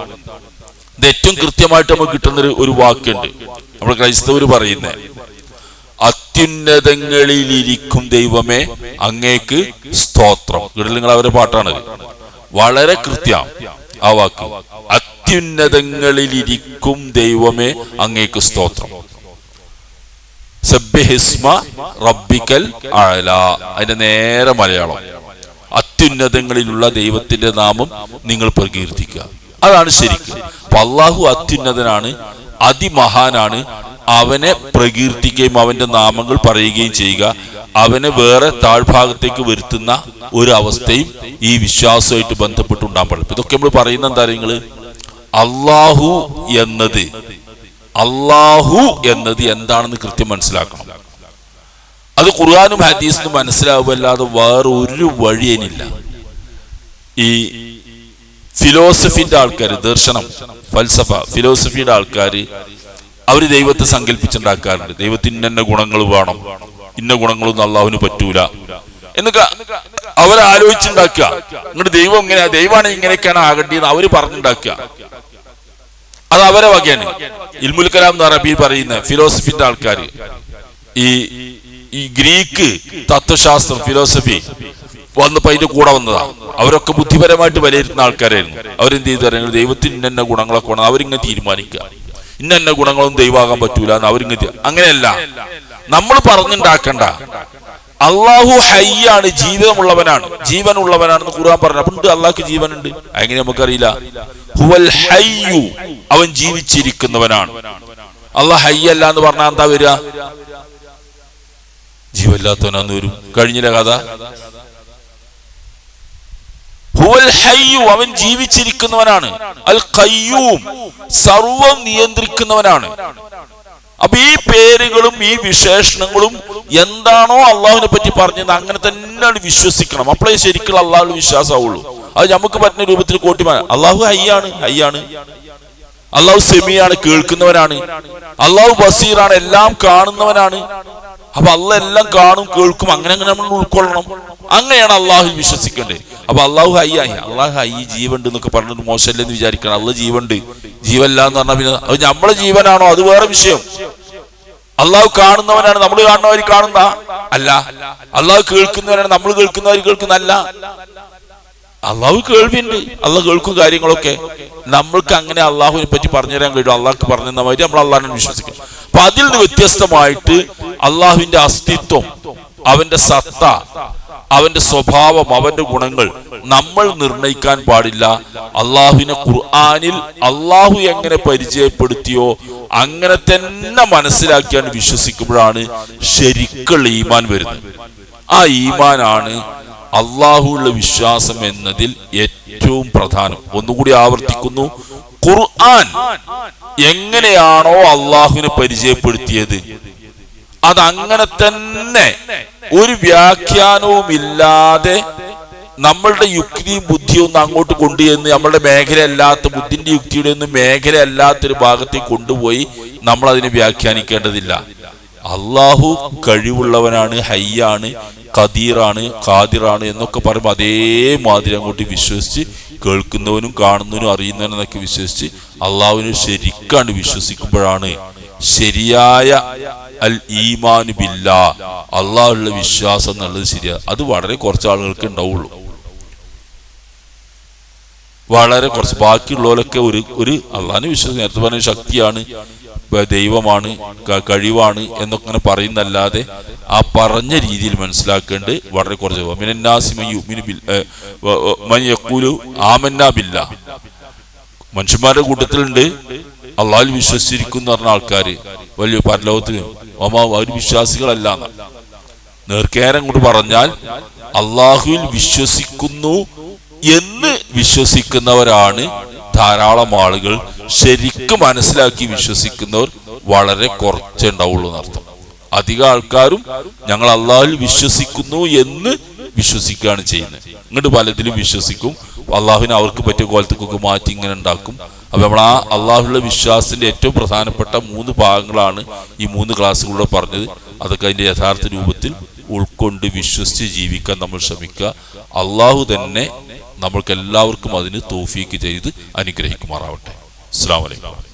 ഇത് ഏറ്റവും കൃത്യമായിട്ട് നമുക്ക് കിട്ടുന്ന ഒരു വാക്യുണ്ട്. നമ്മൾ ക്രൈസ്തവർ പറയുന്നത്, അത്യുന്നതങ്ങളിലിരിക്കും ദൈവമേ അങ്ങേക്ക് സ്തോത്രം. നിങ്ങൾ അവരുടെ പാട്ടാണ്. വളരെ കൃത്യം ആ വാക്ക്. അത്യുന്നതങ്ങളിലിരിക്കും ദൈവമേ അങ്ങേക്ക് സ്തോത്രം. സബ്ബിഹിസ്മ റബ്ബിക്കൽ അഅല. അതിന്റെ നേരെ മലയാളം അത്യുന്നതങ്ങളിലുള്ള ദൈവത്തിന്റെ നാമം നിങ്ങൾ പ്രകീർത്തിക്കുക. അതാണ് ശരിക്കും. അപ്പൊ അള്ളാഹു അത്യുന്നതനാണ്, അതിമഹാനാണ്. അവനെ പ്രകീർത്തിക്കുകയും അവന്റെ നാമങ്ങൾ പറയുകയും ചെയ്യുക. അവനെ വേറെ താഴ്ഭാഗത്തേക്ക് വരുത്തുന്ന ഒരു അവസ്ഥയും ഈ വിശ്വാസമായിട്ട് ബന്ധപ്പെട്ടുണ്ടാകാൻ പാടില്ല. ഇതൊക്കെ നമ്മൾ പറയുന്ന എന്താ നിങ്ങള്? അള്ളാഹു എന്നത് എന്താണെന്ന് കൃത്യം മനസ്സിലാക്കണം. അത് ഖുർആനും ഹദീസിനും മനസ്സിലാവുമല്ലാതെ വേറെ ഒരു വഴിയേനില്ല. ഈ ഫിലോസഫിന്റെ ആൾക്കാർ, ദർശനം, ഫൽസഫ, ഫിലോസഫിയുടെ ആൾക്കാർ അവര് ദൈവത്തെ സങ്കല്പിച്ചുണ്ടാക്കാറുണ്ട്. ദൈവത്തിന് ഇന്ന ഗുണങ്ങൾ വേണം, ഇന്ന ഗുണങ്ങളൊന്നും അള്ളാഹുവിന് പറ്റൂല എന്നൊക്കെ അവരാലോചിച്ചുണ്ടാക്കുക. എന്നിട്ട് ദൈവം ഇങ്ങനെയാ, ദൈവമാണ് ഇങ്ങനെയൊക്കെയാണ് ആകേണ്ടത് അവര് പറഞ്ഞുണ്ടാക്കുക. അത് അവരെ വകയാണ്. ഇൽമുൽ കലാം എന്ന് അറബിയിൽ പറയുന്ന ഫിലോസഫിന്റെ ആൾക്കാർ, ഈ ഗ്രീക്ക് തത്വശാസ്ത്രം, ഫിലോസഫി വന്നപ്പോ അതിന്റെ കൂടെ വന്നതാ. അവരൊക്കെ ബുദ്ധിപരമായിട്ട് വിലയിരുത്തുന്ന ആൾക്കാരായിരുന്നു. അവരെന്ത് ചെയ്തു പറയുന്നത്, ദൈവത്തിന് ഇന്ന ഗുണങ്ങളൊക്കെ വേണം അവരിങ്ങനെ തീരുമാനിക്കുക. ഇന്ന ഗുണങ്ങളൊന്നും ദൈവമാകാൻ പറ്റൂല എന്ന് അവരിങ്ങനെ. അങ്ങനെയല്ല, നമ്മൾ പറഞ്ഞുണ്ടാക്കണ്ട. അള്ളാഹു ഹയ്യാണ്, ജീവിതമുള്ളവനാണ്, ജീവനുള്ളവനാണെന്ന് ഖുർആൻ പറഞ്ഞു. അപ്പൊ അള്ളാഹ്ക്ക് ജീവനുണ്ട്, അങ്ങനെ നമുക്കറിയില്ല. ഹുവൽ ഹയ്യു, അവൻ ജീവിച്ചിരിക്കുന്നവനാണ്. അള്ളാഹ് ഹയ്യല്ല എന്ന് പറഞ്ഞാൽ എന്താ വരിക? ജീവല്ലാത്തവനാന്ന് വരും. കഴിഞ്ഞില്ല കഥ. ഹുവൽ ഹയ്യു, അവൻ ജീവിച്ചിരിക്കുന്നവനാണ്. അൽ ഖയ്യൂം, സർവം നിയന്ത്രിക്കുന്നവനാണ്. അപ്പൊ ഈ പേരുകളും ഈ വിശേഷണങ്ങളും എന്താണോ അള്ളാഹുവിനെ പറ്റി പറഞ്ഞത് അങ്ങനെ തന്നെയാണ് വിശ്വസിക്കണം. അപ്പോഴേ ശരിക്കുള്ള അള്ളാഹുവിൽ വിശ്വാസമാവുള്ളൂ. അത് നമുക്ക് പറ്റുന്ന രൂപത്തിൽ കോട്ടിമാൻ. അള്ളാഹു ഹയ്യാണ്. അള്ളാഹു സെമിയാണ്, കേൾക്കുന്നവനാണ്. അള്ളാഹു ബസീറാണ്, എല്ലാം കാണുന്നവനാണ്. അപ്പൊ അള്ളാഹ് എല്ലാം കാണും, കേൾക്കും. അങ്ങനെ നമ്മൾ ഉൾക്കൊള്ളണം. അങ്ങനെയാണ് അള്ളാഹുവിൽ വിശ്വസിക്കേണ്ടത്. അപ്പൊ അള്ളാഹു ഹയ്യായി, അള്ളാഹു ഹയ്യ്, ജീവണ്ട് എന്നൊക്കെ പറഞ്ഞിട്ട് മോശമല്ലെന്ന് വിചാരിക്കണം. അള്ളാഹ് ജീവണ്ട്, ജീവല്ല എന്ന് പറഞ്ഞാൽ പിന്നെ അത് നമ്മളെ ജീവനാണോ അത് വേറെ വിഷയം. അള്ളാഹു കാണുന്നവനാണ്, നമ്മൾ കാണുന്നവർ കാണുന്ന അല്ല. അള്ളാഹു കേൾക്കുന്നവനാണ്, നമ്മൾ കേൾക്കുന്നവർ കേൾക്കുന്നല്ല. അള്ളാഹു കേൾവിയുണ്ട്, അള്ളാഹ് കേൾക്കും കാര്യങ്ങളൊക്കെ. നമ്മൾക്ക് അങ്ങനെ അള്ളാഹുവിനെ പറ്റി പറഞ്ഞു തരാൻ കഴിയും. അള്ളാഹ്ക്ക് പറഞ്ഞു തന്ന മാതിരി നമ്മൾ അള്ളാഹിനെ വിശ്വസിക്കും. അപ്പൊ അതിൽ നിന്ന് വ്യത്യസ്തമായിട്ട് അള്ളാഹുവിന്റെ അസ്തിത്വം, അവന്റെ സത്ത, അവന്റെ സ്വഭാവം, അവന്റെ ഗുണങ്ങൾ നമ്മൾ നിർണയിക്കാൻ പാടില്ല. അള്ളാഹുവിനെ ഖുർആനിൽ അള്ളാഹു എങ്ങനെ പരിചയപ്പെടുത്തിയോ അങ്ങനെ തന്നെ മനസ്സിലാക്കിയാണ് വിശ്വസിക്കുമ്പോഴാണ് ശരിക്കുള്ള ഈമാൻ വരുന്നത്. ആ ഈമാനാണ് അള്ളാഹുള്ള വിശ്വാസം എന്നതിൽ ഏറ്റവും പ്രധാനം. ഒന്നുകൂടി ആവർത്തിക്കുന്നു, ഖുർആൻ എങ്ങനെയാണോ അള്ളാഹുവിനെ പരിചയപ്പെടുത്തിയത് അതങ്ങനെ തന്നെ ഒരു വ്യാഖ്യാനവും ഇല്ലാതെ നമ്മളുടെ യുക്തിയും ബുദ്ധിയും ഒന്നും അങ്ങോട്ട് കൊണ്ടുചെന്ന് നമ്മളുടെ മേഖലയല്ലാത്ത, ബുദ്ധിന്റെ യുക്തിയുടെ ഒന്നും മേഖലയല്ലാത്തൊരു ഭാഗത്തേക്ക് കൊണ്ടുപോയി നമ്മൾ അതിനെ വ്യാഖ്യാനിക്കേണ്ടതില്ല. അള്ളാഹു കഴിവുള്ളവനാണ്, ഹയ്യാണ്, ഖദീറാണ്, ഖാദിറാണ് എന്നൊക്കെ പറയുമ്പോൾ അതേമാതിരി അങ്ങോട്ട് വിശ്വസിച്ച്, കേൾക്കുന്നവനും കാണുന്നവനും അറിയുന്നവനും എന്നൊക്കെ വിശ്വസിച്ച് അള്ളാഹുവിനെ ശരിക്കാണ്ട് വിശ്വസിക്കുമ്പോഴാണ് ശരിയായ അൽ ഈമാനു ബില്ലാ, അള്ളാഹുള്ള വിശ്വാസം എന്നുള്ളത് ശരിയാ. അത് വളരെ കുറച്ച് ആളുകൾക്ക് ഉണ്ടാവുള്ളൂ, വളരെ കുറച്ച്. ബാക്കിയുള്ളവരൊക്കെ ഒരു അള്ളാഹിനെ വിശ്വസിക്കും. നേരത്തെ പറഞ്ഞ ശക്തിയാണ്, ദൈവമാണ്, കഴിവാണ് എന്നൊക്കെ അങ്ങനെ പറയുന്നല്ലാതെ ആ പറഞ്ഞ രീതിയിൽ മനസ്സിലാക്കേണ്ടത് വളരെ കുറച്ച്. മനുഷ്യന്മാരുടെ കൂട്ടത്തിലുണ്ട് അള്ളാഹിൽ വിശ്വസിച്ചിരിക്കുന്ന പറഞ്ഞ ആൾക്കാര്, വലിയ പരലോകത്തിന് അവർ വിശ്വാസികളല്ല. നേർക്കേരം കൊണ്ട് പറഞ്ഞാൽ അള്ളാഹുവിൽ വിശ്വസിക്കുന്നു എന്ന് വിശ്വസിക്കുന്നവരാണ് ധാരാളം ആളുകൾ. ശരിക്കും മനസ്സിലാക്കി വിശ്വസിക്കുന്നവർ വളരെ കുറച്ചേ ഉണ്ടാവുള്ളൂ എന്നർത്ഥം. അധിക ആൾക്കാരും ഞങ്ങൾ അള്ളാഹുവിൽ വിശ്വസിക്കുന്നു എന്ന് വിശ്വസിക്കുകയാണ് ചെയ്യുന്നത്. ഇങ്ങോട്ട് പലതിലും വിശ്വസിക്കും, അള്ളാഹുവിനെ അവർക്ക് പറ്റിയ കോലത്തേക്കൊക്കെ മാറ്റി ഇങ്ങനെ ഉണ്ടാക്കും. അപ്പൊ നമ്മൾ ആ അള്ളാഹുള്ള വിശ്വാസത്തിന്റെ ഏറ്റവും പ്രധാനപ്പെട്ട 3 ഭാഗങ്ങളാണ് ഈ 3 ക്ലാസ്സുകളിലൂടെ പറഞ്ഞത്. അതൊക്കെ അതിന്റെ യഥാർത്ഥ രൂപത്തിൽ ഉൾക്കൊണ്ട് വിശ്വസിച്ച് ജീവിക്കാൻ നമ്മൾ ശ്രമിക്കുക. അള്ളാഹു തന്നെ നമ്മൾക്ക് എല്ലാവർക്കും അതിന് തൗഫീക്ക് ചെയ്ത് അനുഗ്രഹിക്കുമാറാവട്ടെ. അസ്സലാമു അലൈക്കും.